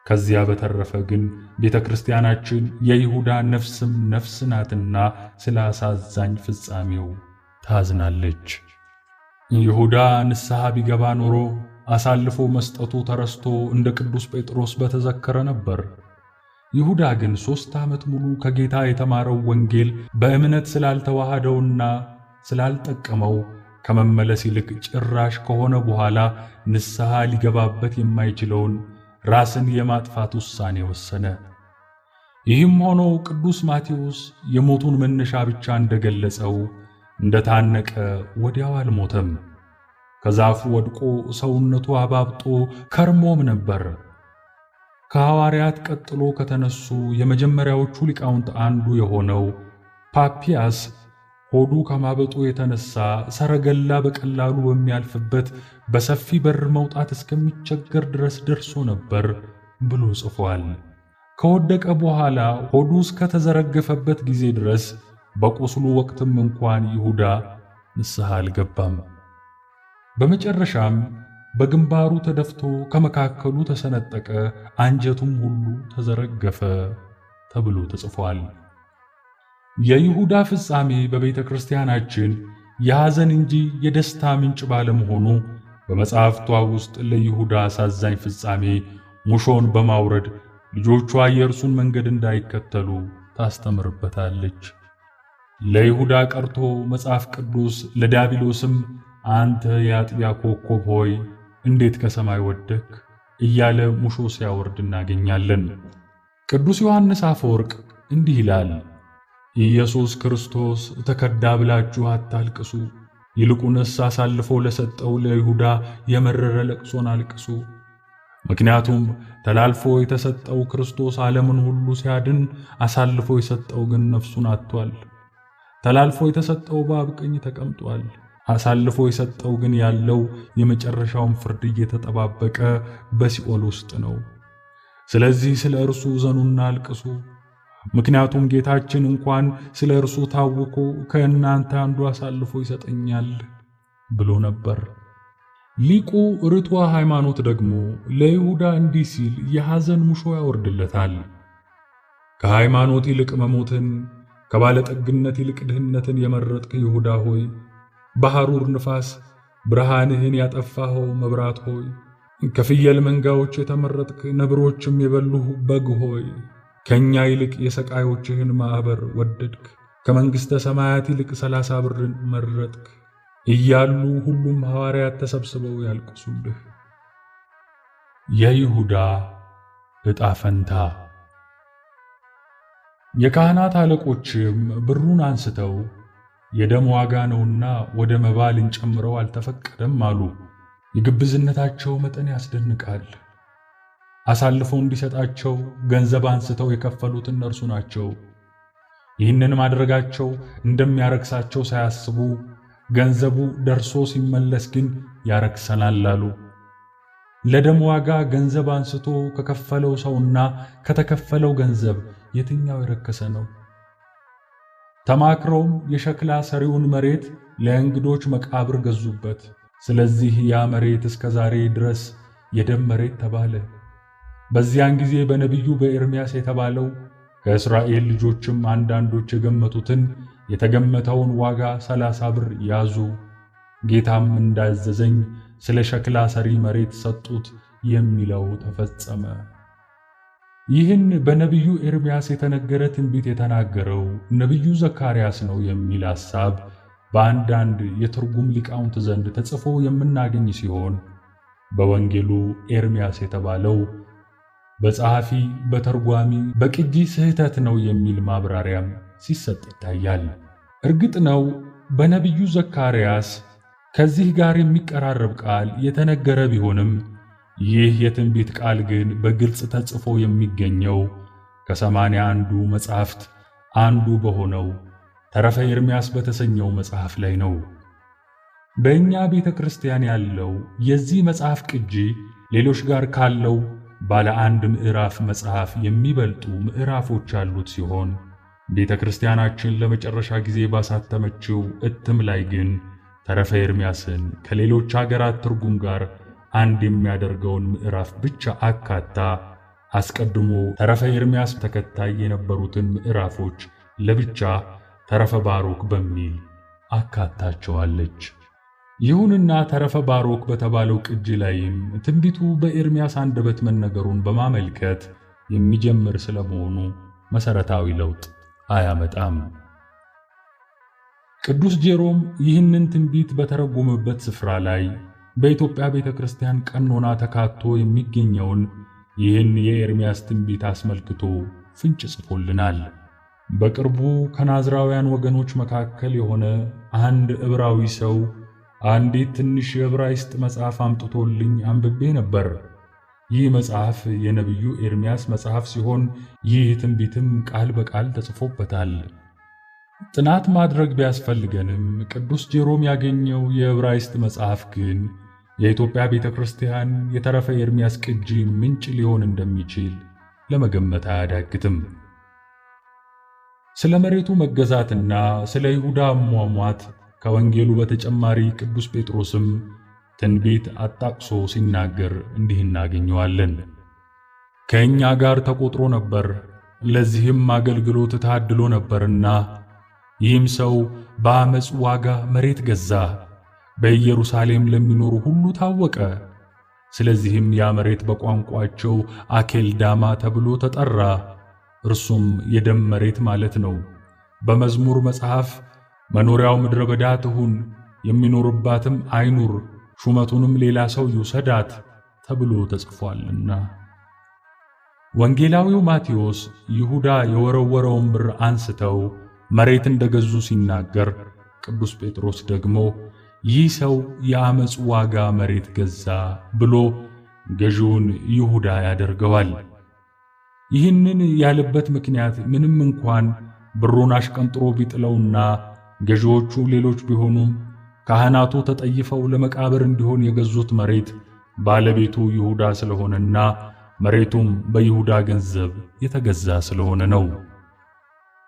ከዚያ በተረፈ ግን ቤተ ክርስቲያናችን የይሁዳ ነፍስም ነፍስ ናትና ስለ አሳዛኝ ፍጻሜው ታዝናለች። ይሁዳ ንስሐ ቢገባ ኖሮ አሳልፎ መስጠቱ ተረስቶ እንደ ቅዱስ ጴጥሮስ በተዘከረ ነበር። ይሁዳ ግን 3 ዓመት ሙሉ ከጌታ የተማረው ወንጌል በእምነት ስላልተዋሃደውና ስላልጠቀመው ከመመለስ ይልቅ ጭራሽ ከሆነ በኋላ ንስሐ ሊገባበት የማይችለውን ራስን የማጥፋት ውሳኔ ወሰነ። ይህም ሆኖ ቅዱስ ማቴዎስ የሞቱን መነሻ ብቻ እንደገለጸው እንደታነቀ ወዲያው አልሞተም። ከዛፉ ወድቆ ሰውነቱ አባብጦ ከርሞም ነበር። ከሐዋርያት ቀጥሎ ከተነሱ የመጀመሪያዎቹ ሊቃውንት አንዱ የሆነው ፓፒያስ ሆዱ ከማበጡ የተነሳ ሰረገላ በቀላሉ በሚያልፍበት በሰፊ በር መውጣት እስከሚቸገር ድረስ ደርሶ ነበር ብሎ ጽፏል። ከወደቀ በኋላ ሆዱ እስከተዘረገፈበት ጊዜ ድረስ በቁስሉ ወቅትም እንኳን ይሁዳ ንስሐ አልገባም። በመጨረሻም በግንባሩ ተደፍቶ ከመካከሉ ተሰነጠቀ፣ አንጀቱም ሁሉ ተዘረገፈ ተብሎ ተጽፏል። የይሁዳ ፍጻሜ በቤተ ክርስቲያናችን የሐዘን እንጂ የደስታ ምንጭ ባለመሆኑ በመጽሐፍቷ ውስጥ ለይሁዳ አሳዛኝ ፍጻሜ ሙሾን በማውረድ ልጆቿ የእርሱን መንገድ እንዳይከተሉ ታስተምርበታለች። ለይሁዳ ቀርቶ መጽሐፍ ቅዱስ ለዲያብሎስም አንተ የአጥቢያ ኮከብ ሆይ እንዴት ከሰማይ ወደክ እያለ ሙሾ ሲያወርድ እናገኛለን። ቅዱስ ዮሐንስ አፈወርቅ እንዲህ ይላል፣ ኢየሱስ ክርስቶስ ተከዳ ብላችሁ አታልቅሱ፣ ይልቁንስ አሳልፎ ለሰጠው ለይሁዳ የመረረ ለቅሶን አልቅሱ። ምክንያቱም ተላልፎ የተሰጠው ክርስቶስ ዓለምን ሁሉ ሲያድን፣ አሳልፎ የሰጠው ግን ነፍሱን አጥቷል። ተላልፎ የተሰጠው በአብ ቀኝ ተቀምጧል። አሳልፎ የሰጠው ግን ያለው የመጨረሻውን ፍርድ እየተጠባበቀ በሲኦል ውስጥ ነው። ስለዚህ ስለ እርሱ ዘኑና አልቅሱ። ምክንያቱም ጌታችን እንኳን ስለ እርሱ ታውኮ ከእናንተ አንዱ አሳልፎ ይሰጠኛል ብሎ ነበር። ሊቁ ርቱዐ ሃይማኖት ደግሞ ለይሁዳ እንዲህ ሲል የሐዘን ሙሾ ያወርድለታል። ከሃይማኖት ይልቅ መሞትን ከባለጠግነት ይልቅ ድህነትን የመረጥክ ይሁዳ ሆይ፣ በሐሩር ንፋስ ብርሃንህን ያጠፋኸው መብራት ሆይ፣ ከፍየል መንጋዎች የተመረጥክ ነብሮችም የበሉህ በግ ሆይ፣ ከኛ ይልቅ የሰቃዮችህን ማኅበር ወደድክ፣ ከመንግሥተ ሰማያት ይልቅ 30 ብርን መረጥክ እያሉ ሁሉም ሐዋርያት ተሰብስበው ያልቅሱልህ። የይሁዳ ዕጣ ፈንታ። የካህናት አለቆችም ብሩን አንስተው የደም ዋጋ ነውና ወደ መባ ልንጨምረው አልተፈቀደም አሉ። የግብዝነታቸው መጠን ያስደንቃል። አሳልፈው እንዲሰጣቸው ገንዘብ አንስተው የከፈሉት እነርሱ ናቸው። ይህንን ማድረጋቸው እንደሚያረክሳቸው ሳያስቡ ገንዘቡ ደርሶ ሲመለስ ግን ያረክሰናል አሉ። ለደም ዋጋ ገንዘብ አንስቶ ከከፈለው ሰውና ከተከፈለው ገንዘብ የትኛው የረከሰ ነው? ተማክረውም የሸክላ ሰሪውን መሬት ለእንግዶች መቃብር ገዙበት። ስለዚህ ያ መሬት እስከ ዛሬ ድረስ የደም መሬት ተባለ። በዚያን ጊዜ በነቢዩ በኤርምያስ የተባለው ከእስራኤል ልጆችም አንዳንዶች የገመቱትን የተገመተውን ዋጋ 30 ብር ያዙ፣ ጌታም እንዳዘዘኝ ስለ ሸክላ ሰሪ መሬት ሰጡት የሚለው ተፈጸመ። ይህን በነቢዩ ኤርምያስ የተነገረ ትንቢት የተናገረው ነቢዩ ዘካርያስ ነው የሚል ሐሳብ በአንዳንድ የትርጉም ሊቃውንት ዘንድ ተጽፎ የምናገኝ ሲሆን በወንጌሉ ኤርምያስ የተባለው በጸሐፊ በተርጓሚ በቅጂ ስህተት ነው የሚል ማብራሪያም ሲሰጥ ይታያል። እርግጥ ነው በነቢዩ ዘካርያስ ከዚህ ጋር የሚቀራረብ ቃል የተነገረ ቢሆንም ይህ የትንቢት ቃል ግን በግልጽ ተጽፎ የሚገኘው ከ81ዱ መጻሕፍት አንዱ በሆነው ተረፈ ኤርምያስ በተሰኘው መጽሐፍ ላይ ነው። በእኛ ቤተ ክርስቲያን ያለው የዚህ መጽሐፍ ቅጂ ሌሎች ጋር ካለው ባለ 1 ምዕራፍ መጽሐፍ የሚበልጡ ምዕራፎች ያሉት ሲሆን ቤተ ክርስቲያናችን ለመጨረሻ ጊዜ ባሳተመችው እትም ላይ ግን ተረፈ ኤርምያስን ከሌሎች አገራት ትርጉም ጋር አንድ የሚያደርገውን ምዕራፍ ብቻ አካታ አስቀድሞ ተረፈ ኤርምያስ ተከታይ የነበሩትን ምዕራፎች ለብቻ ተረፈ ባሮክ በሚል አካታቸዋለች። ይሁንና ተረፈ ባሮክ በተባለው ቅጂ ላይም ትንቢቱ በኤርምያስ አንደበት መነገሩን በማመልከት የሚጀምር ስለመሆኑ መሰረታዊ ለውጥ አያመጣም። ቅዱስ ጄሮም ይህንን ትንቢት በተረጎመበት ስፍራ ላይ በኢትዮጵያ ቤተ ክርስቲያን ቀኖና ተካቶ የሚገኘውን ይህን የኤርምያስ ትንቢት አስመልክቶ ፍንጭ ጽፎልናል። በቅርቡ ከናዝራውያን ወገኖች መካከል የሆነ አንድ ዕብራዊ ሰው አንዲት ትንሽ የዕብራይስጥ መጽሐፍ አምጥቶልኝ አንብቤ ነበር። ይህ መጽሐፍ የነቢዩ ኤርምያስ መጽሐፍ ሲሆን ይህ ትንቢትም ቃል በቃል ተጽፎበታል። ጥናት ማድረግ ቢያስፈልገንም ቅዱስ ጄሮም ያገኘው የዕብራይስጥ መጽሐፍ ግን የኢትዮጵያ ቤተ ክርስቲያን የተረፈ ኤርምያስ ቅጂ ምንጭ ሊሆን እንደሚችል ለመገመት አያዳግትም። ስለ መሬቱ መገዛትና ስለ ይሁዳ አሟሟት ከወንጌሉ በተጨማሪ ቅዱስ ጴጥሮስም ትንቢት አጣቅሶ ሲናገር እንዲህ እናገኘዋለን። ከእኛ ጋር ተቆጥሮ ነበር፣ ለዚህም አገልግሎት ታድሎ ነበርና ይህም ሰው በአመፅ ዋጋ መሬት ገዛ፣ በኢየሩሳሌም ለሚኖሩ ሁሉ ታወቀ። ስለዚህም ያ መሬት በቋንቋቸው አኬልዳማ ተብሎ ተጠራ። እርሱም የደም መሬት ማለት ነው። በመዝሙር መጽሐፍ መኖሪያው ምድረ በዳ ትሁን፣ የሚኖርባትም አይኑር፣ ሹመቱንም ሌላ ሰው ይውሰዳት ተብሎ ተጽፏልና። ወንጌላዊው ማቴዎስ ይሁዳ የወረወረውን ብር አንስተው መሬት እንደገዙ ሲናገር፣ ቅዱስ ጴጥሮስ ደግሞ ይህ ሰው የአመፅ ዋጋ መሬት ገዛ ብሎ ገዢውን ይሁዳ ያደርገዋል። ይህንን ያለበት ምክንያት ምንም እንኳን ብሩን አሽቀንጥሮ ቢጥለውና ገዢዎቹ ሌሎች ቢሆኑም ካህናቱ ተጠይፈው ለመቃብር እንዲሆን የገዙት መሬት ባለቤቱ ይሁዳ ስለሆነና መሬቱም በይሁዳ ገንዘብ የተገዛ ስለሆነ ነው።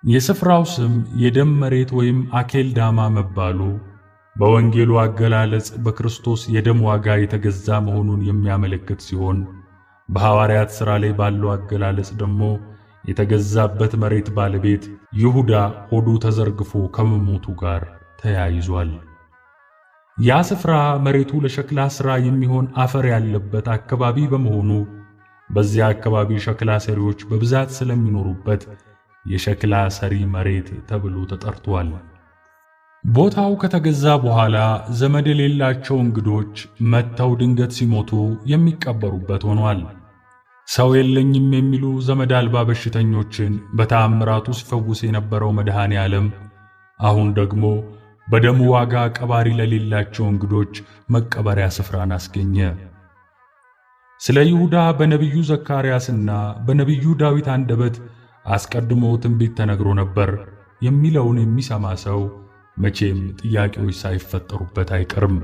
የስፍራው ስም የደም መሬት ወይም አኬልዳማ መባሉ በወንጌሉ አገላለጽ በክርስቶስ የደም ዋጋ የተገዛ መሆኑን የሚያመለክት ሲሆን፣ በሐዋርያት ሥራ ላይ ባለው አገላለጽ ደግሞ የተገዛበት መሬት ባለቤት ይሁዳ ሆዱ ተዘርግፎ ከመሞቱ ጋር ተያይዟል። ያ ስፍራ መሬቱ ለሸክላ ሥራ የሚሆን አፈር ያለበት አካባቢ በመሆኑ በዚያ አካባቢ ሸክላ ሰሪዎች በብዛት ስለሚኖሩበት የሸክላ ሰሪ መሬት ተብሎ ተጠርቷል። ቦታው ከተገዛ በኋላ ዘመድ የሌላቸው እንግዶች መጥተው ድንገት ሲሞቱ የሚቀበሩበት ሆኗል። ሰው የለኝም የሚሉ ዘመድ አልባ በሽተኞችን በተአምራቱ ሲፈውስ የነበረው መድኃኔ ዓለም አሁን ደግሞ በደሙ ዋጋ ቀባሪ ለሌላቸው እንግዶች መቀበሪያ ስፍራን አስገኘ። ስለ ይሁዳ በነቢዩ ዘካርያስና በነቢዩ ዳዊት አንደበት አስቀድሞ ትንቢት ተነግሮ ነበር የሚለውን የሚሰማ ሰው መቼም ጥያቄዎች ሳይፈጠሩበት አይቀርም።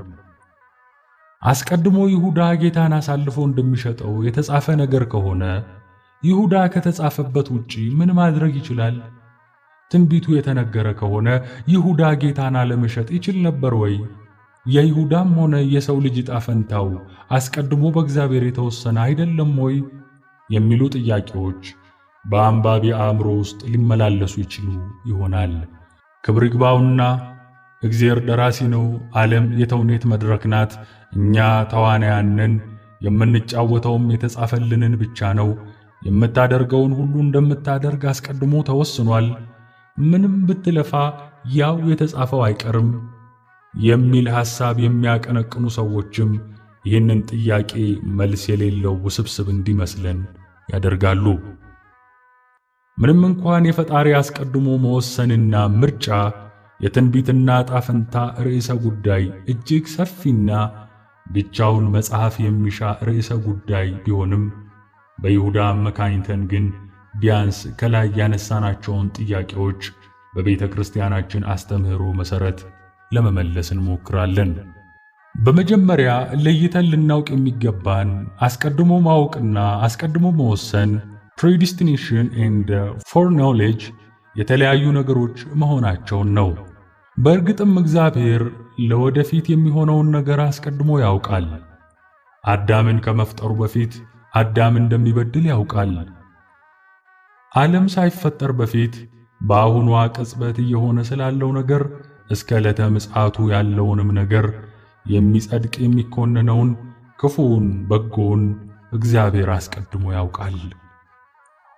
አስቀድሞ ይሁዳ ጌታን አሳልፎ እንደሚሸጠው የተጻፈ ነገር ከሆነ ይሁዳ ከተጻፈበት ውጪ ምን ማድረግ ይችላል? ትንቢቱ የተነገረ ከሆነ ይሁዳ ጌታን አለመሸጥ ይችል ነበር ወይ? የይሁዳም ሆነ የሰው ልጅ ዕጣ ፈንታው አስቀድሞ በእግዚአብሔር የተወሰነ አይደለም ወይ? የሚሉ ጥያቄዎች በአንባቢ አእምሮ ውስጥ ሊመላለሱ ይችሉ ይሆናል። ክብር ይግባውና እግዚአብሔር ደራሲ ነው። ዓለም የተውኔት መድረክ ናት። እኛ ተዋናያን ነን። የምንጫወተውም የተጻፈልንን ብቻ ነው። የምታደርገውን ሁሉ እንደምታደርግ አስቀድሞ ተወስኗል። ምንም ብትለፋ ያው የተጻፈው አይቀርም የሚል ሐሳብ የሚያቀነቅኑ ሰዎችም ይህንን ጥያቄ መልስ የሌለው ውስብስብ እንዲመስለን ያደርጋሉ። ምንም እንኳን የፈጣሪ አስቀድሞ መወሰንና ምርጫ የትንቢትና ዕጣ ፈንታ ርዕሰ ጉዳይ እጅግ ሰፊና ብቻውን መጽሐፍ የሚሻ ርዕሰ ጉዳይ ቢሆንም በይሁዳ አመካኝተን ግን ቢያንስ ከላይ ያነሳናቸውን ጥያቄዎች በቤተ ክርስቲያናችን አስተምህሮ መሠረት ለመመለስ እንሞክራለን። በመጀመሪያ ለይተን ልናውቅ የሚገባን አስቀድሞ ማወቅና አስቀድሞ መወሰን predestination and foreknowledge የተለያዩ ነገሮች መሆናቸውን ነው። በእርግጥም እግዚአብሔር ለወደፊት የሚሆነውን ነገር አስቀድሞ ያውቃል። አዳምን ከመፍጠሩ በፊት አዳም እንደሚበድል ያውቃል። ዓለም ሳይፈጠር በፊት በአሁኗ ቅጽበት እየሆነ ስላለው ነገር እስከ ዕለተ ምጽአቱ ያለውንም ነገር የሚጸድቅ የሚኮነነውን ክፉውን በጎውን እግዚአብሔር አስቀድሞ ያውቃል።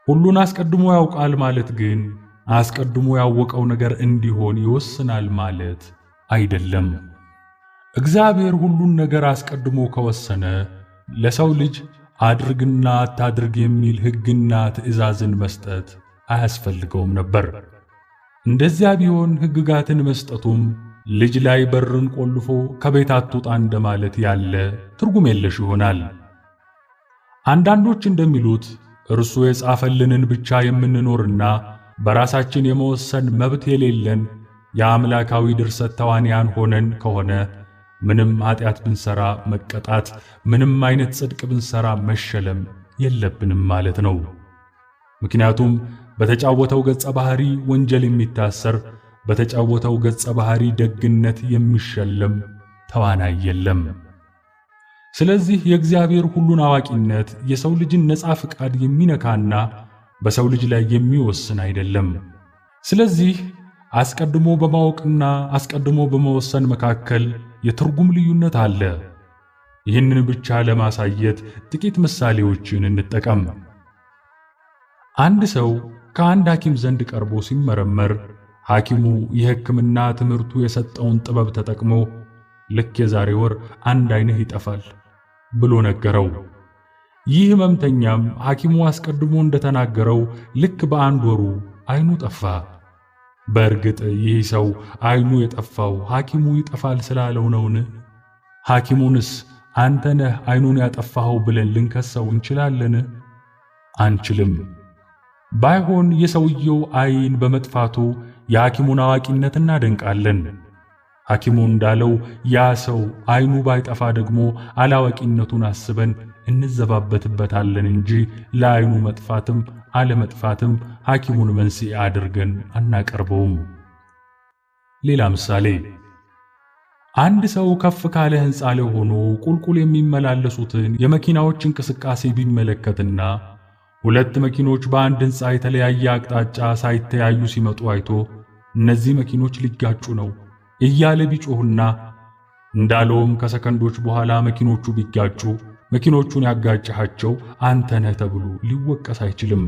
ሁሉን አስቀድሞ ያውቃል ማለት ግን አስቀድሞ ያወቀው ነገር እንዲሆን ይወስናል ማለት አይደለም። እግዚአብሔር ሁሉን ነገር አስቀድሞ ከወሰነ ለሰው ልጅ አድርግና አታድርግ የሚል ሕግና ትእዛዝን መስጠት አያስፈልገውም ነበር። እንደዚያ ቢሆን ሕግጋትን መስጠቱም ልጅ ላይ በርን ቆልፎ ከቤት አትውጣ እንደማለት ያለ ትርጉም የለሽ ይሆናል። አንዳንዶች እንደሚሉት እርሱ የጻፈልንን ብቻ የምንኖርና በራሳችን የመወሰን መብት የሌለን የአምላካዊ ድርሰት ተዋንያን ሆነን ከሆነ ምንም ኃጢአት ብንሰራ መቀጣት፣ ምንም አይነት ጽድቅ ብንሰራ መሸለም የለብንም ማለት ነው። ምክንያቱም በተጫወተው ገጸ ባህሪ ወንጀል የሚታሰር፣ በተጫወተው ገጸ ባህሪ ደግነት የሚሸለም ተዋናይ የለም። ስለዚህ የእግዚአብሔር ሁሉን አዋቂነት የሰው ልጅን ነፃ ፍቃድ የሚነካና በሰው ልጅ ላይ የሚወስን አይደለም። ስለዚህ አስቀድሞ በማወቅና አስቀድሞ በመወሰን መካከል የትርጉም ልዩነት አለ። ይህንን ብቻ ለማሳየት ጥቂት ምሳሌዎችን እንጠቀም። አንድ ሰው ከአንድ ሐኪም ዘንድ ቀርቦ ሲመረመር ሐኪሙ የሕክምና ትምህርቱ የሰጠውን ጥበብ ተጠቅሞ ልክ የዛሬ ወር አንድ ዓይንህ ይጠፋል ብሎ ነገረው። ይህ ሕመምተኛም ሐኪሙ አስቀድሞ እንደተናገረው ልክ በአንድ ወሩ ዓይኑ ጠፋ። በእርግጥ ይህ ሰው ዓይኑ የጠፋው ሐኪሙ ይጠፋል ስላለው ነውን? ሐኪሙንስ አንተ ነህ ዓይኑን ያጠፋኸው ብለን ልንከሰው እንችላለን? አንችልም። ባይሆን የሰውየው ዓይን በመጥፋቱ የሐኪሙን አዋቂነት እናደንቃለን። ሐኪሙ እንዳለው ያ ሰው ዓይኑ ባይጠፋ ደግሞ አላዋቂነቱን አስበን እንዘባበትበታለን እንጂ ለዓይኑ መጥፋትም አለመጥፋትም ሐኪሙን መንስኤ አድርገን አናቀርበውም። ሌላ ምሳሌ፣ አንድ ሰው ከፍ ካለ ሕንፃ ላይ ሆኖ ቁልቁል የሚመላለሱትን የመኪናዎች እንቅስቃሴ ቢመለከትና ሁለት መኪኖች በአንድ ሕንፃ የተለያየ አቅጣጫ ሳይተያዩ ሲመጡ አይቶ እነዚህ መኪኖች ሊጋጩ ነው እያለ ቢጮህና እንዳለውም ከሰከንዶች በኋላ መኪኖቹ ቢጋጩ መኪኖቹን ያጋጨሃቸው አንተ ነህ ተብሎ ሊወቀስ አይችልም።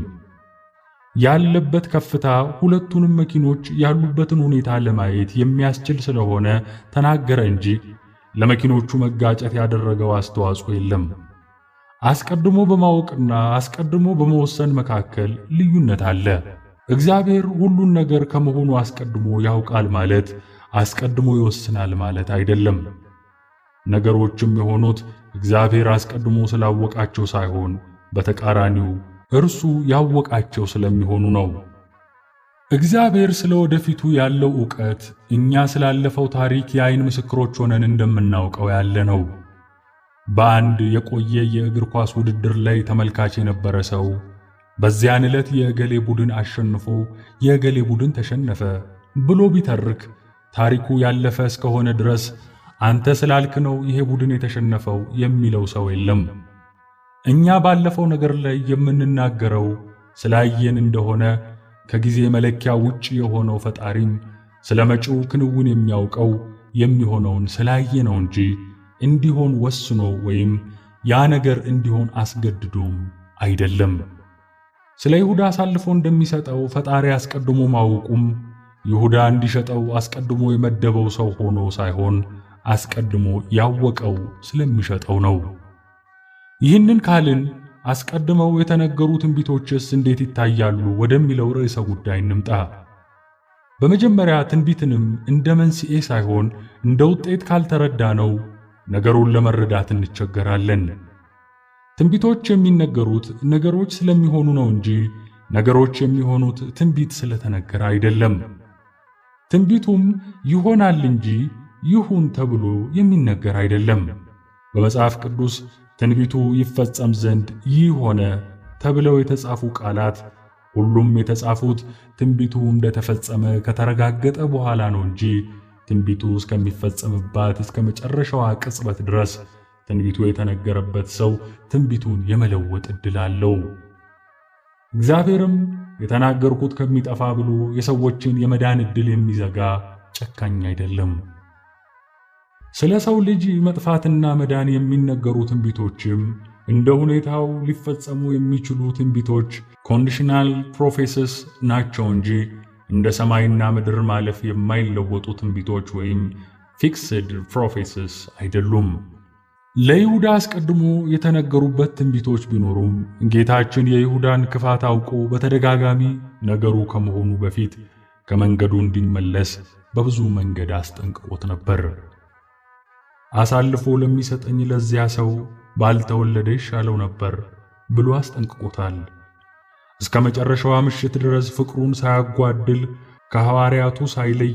ያለበት ከፍታ ሁለቱንም መኪኖች ያሉበትን ሁኔታ ለማየት የሚያስችል ስለሆነ ተናገረ እንጂ ለመኪኖቹ መጋጨት ያደረገው አስተዋጽኦ የለም። አስቀድሞ በማወቅና አስቀድሞ በመወሰን መካከል ልዩነት አለ። እግዚአብሔር ሁሉን ነገር ከመሆኑ አስቀድሞ ያውቃል ማለት አስቀድሞ ይወስናል ማለት አይደለም። ነገሮችም የሆኑት እግዚአብሔር አስቀድሞ ስላወቃቸው ሳይሆን በተቃራኒው እርሱ ያወቃቸው ስለሚሆኑ ነው። እግዚአብሔር ስለ ወደፊቱ ያለው ዕውቀት እኛ ስላለፈው ታሪክ የዓይን ምስክሮች ሆነን እንደምናውቀው ያለ ነው። በአንድ የቆየ የእግር ኳስ ውድድር ላይ ተመልካች የነበረ ሰው በዚያን ዕለት የእገሌ ቡድን አሸንፎ የእገሌ ቡድን ተሸነፈ ብሎ ቢተርክ ታሪኩ ያለፈ እስከሆነ ድረስ አንተ ስላልክ ነው ይሄ ቡድን የተሸነፈው የሚለው ሰው የለም። እኛ ባለፈው ነገር ላይ የምንናገረው ስላየን እንደሆነ ከጊዜ መለኪያ ውጭ የሆነው ፈጣሪም ስለ መጪው ክንውን የሚያውቀው የሚሆነውን ስላየ ነው እንጂ እንዲሆን ወስኖ ወይም ያ ነገር እንዲሆን አስገድዶም አይደለም። ስለ ይሁዳ አሳልፎ እንደሚሰጠው ፈጣሪ አስቀድሞ ማወቁም ይሁዳ እንዲሸጠው አስቀድሞ የመደበው ሰው ሆኖ ሳይሆን አስቀድሞ ያወቀው ስለሚሸጠው ነው። ይህንን ካልን አስቀድመው የተነገሩ ትንቢቶችስ እንዴት ይታያሉ ወደሚለው ርዕሰ ጉዳይ እንምጣ። በመጀመሪያ ትንቢትንም እንደ መንስኤ ሳይሆን እንደ ውጤት ካልተረዳነው ነገሩን ለመረዳት እንቸገራለን። ትንቢቶች የሚነገሩት ነገሮች ስለሚሆኑ ነው እንጂ ነገሮች የሚሆኑት ትንቢት ስለተነገረ አይደለም። ትንቢቱም ይሆናል እንጂ ይሁን ተብሎ የሚነገር አይደለም። በመጽሐፍ ቅዱስ ትንቢቱ ይፈጸም ዘንድ ይህ ሆነ ተብለው የተጻፉ ቃላት ሁሉም የተጻፉት ትንቢቱ እንደተፈጸመ ከተረጋገጠ በኋላ ነው እንጂ ትንቢቱ እስከሚፈጸምባት እስከ መጨረሻዋ ቅጽበት ድረስ ትንቢቱ የተነገረበት ሰው ትንቢቱን የመለወጥ ዕድል አለው። እግዚአብሔርም የተናገርኩት ከሚጠፋ ብሎ የሰዎችን የመዳን ዕድል የሚዘጋ ጨካኝ አይደለም። ስለ ሰው ልጅ መጥፋትና መዳን የሚነገሩ ትንቢቶችም እንደ ሁኔታው ሊፈጸሙ የሚችሉ ትንቢቶች ኮንዲሽናል ፕሮፌሲስ ናቸው እንጂ እንደ ሰማይና ምድር ማለፍ የማይለወጡ ትንቢቶች ወይም ፊክስድ ፕሮፌሲስ አይደሉም። ለይሁዳ አስቀድሞ የተነገሩበት ትንቢቶች ቢኖሩም ጌታችን የይሁዳን ክፋት አውቆ በተደጋጋሚ ነገሩ ከመሆኑ በፊት ከመንገዱ እንዲመለስ በብዙ መንገድ አስጠንቅቆት ነበር። አሳልፎ ለሚሰጠኝ ለዚያ ሰው ባልተወለደ ይሻለው ነበር ብሎ አስጠንቅቆታል። እስከ መጨረሻዋ ምሽት ድረስ ፍቅሩን ሳያጓድል ከሐዋርያቱ ሳይለይ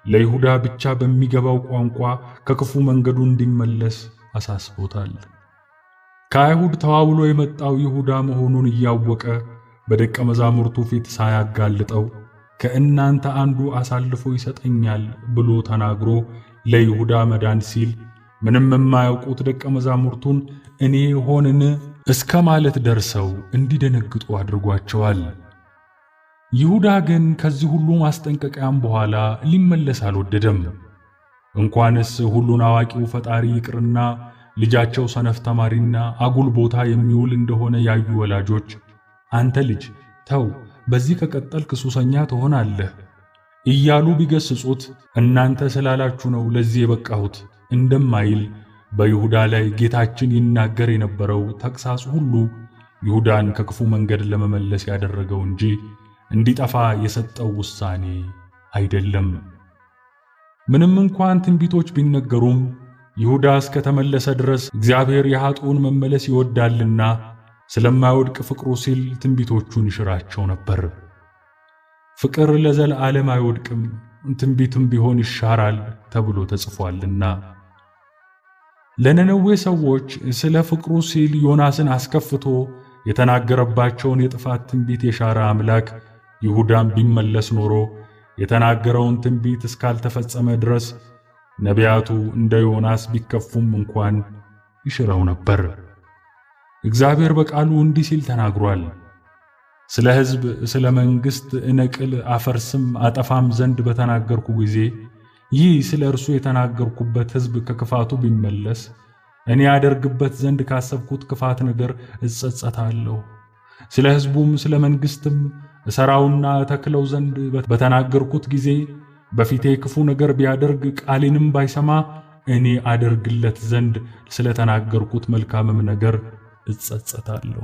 ለይሁዳ ብቻ በሚገባው ቋንቋ ከክፉ መንገዱ እንዲመለስ አሳስቦታል። ከአይሁድ ተዋውሎ የመጣው ይሁዳ መሆኑን እያወቀ በደቀ መዛሙርቱ ፊት ሳያጋልጠው ከእናንተ አንዱ አሳልፎ ይሰጠኛል ብሎ ተናግሮ ለይሁዳ መዳን ሲል ምንም የማያውቁት ደቀ መዛሙርቱን እኔ ሆንን እስከ ማለት ደርሰው እንዲደነግጡ አድርጓቸዋል። ይሁዳ ግን ከዚህ ሁሉ ማስጠንቀቂያም በኋላ ሊመለስ አልወደደም። እንኳንስ ሁሉን አዋቂው ፈጣሪ ይቅርና ልጃቸው ሰነፍ ተማሪና አጉል ቦታ የሚውል እንደሆነ ያዩ ወላጆች አንተ ልጅ ተው፣ በዚህ ከቀጠልክ ሱሰኛ ትሆናለህ እያሉ ቢገስጹት እናንተ ስላላችሁ ነው ለዚህ የበቃሁት እንደማይል በይሁዳ ላይ ጌታችን ይናገር የነበረው ተግሳጽ ሁሉ ይሁዳን ከክፉ መንገድ ለመመለስ ያደረገው እንጂ እንዲጠፋ የሰጠው ውሳኔ አይደለም። ምንም እንኳን ትንቢቶች ቢነገሩም ይሁዳ እስከተመለሰ ድረስ እግዚአብሔር የኃጥኡን መመለስ ይወዳልና ስለማይወድቅ ፍቅሩ ሲል ትንቢቶቹን ይሽራቸው ነበር። ፍቅር ለዘላለም አይወድቅም፣ ትንቢትም ቢሆን ይሻራል ተብሎ ተጽፏልና። ለነነዌ ሰዎች ስለ ፍቅሩ ሲል ዮናስን አስከፍቶ የተናገረባቸውን የጥፋት ትንቢት የሻረ አምላክ ይሁዳም ቢመለስ ኖሮ የተናገረውን ትንቢት እስካልተፈጸመ ድረስ ነቢያቱ እንደ ዮናስ ቢከፉም እንኳን ይሽረው ነበር። እግዚአብሔር በቃሉ እንዲህ ሲል ተናግሯል። ስለ ሕዝብ ስለ መንግሥት እነቅል አፈርስም አጠፋም ዘንድ በተናገርኩ ጊዜ ይህ ስለ እርሱ የተናገርኩበት ሕዝብ ከክፋቱ ቢመለስ እኔ ያደርግበት ዘንድ ካሰብኩት ክፋት ነገር እጸጸታለሁ። ስለ ሕዝቡም ስለ መንግሥትም እሰራውና ተክለው ዘንድ በተናገርኩት ጊዜ በፊቴ ክፉ ነገር ቢያደርግ ቃሌንም ባይሰማ እኔ አደርግለት ዘንድ ስለ ተናገርኩት መልካምም ነገር እጸጸታለሁ።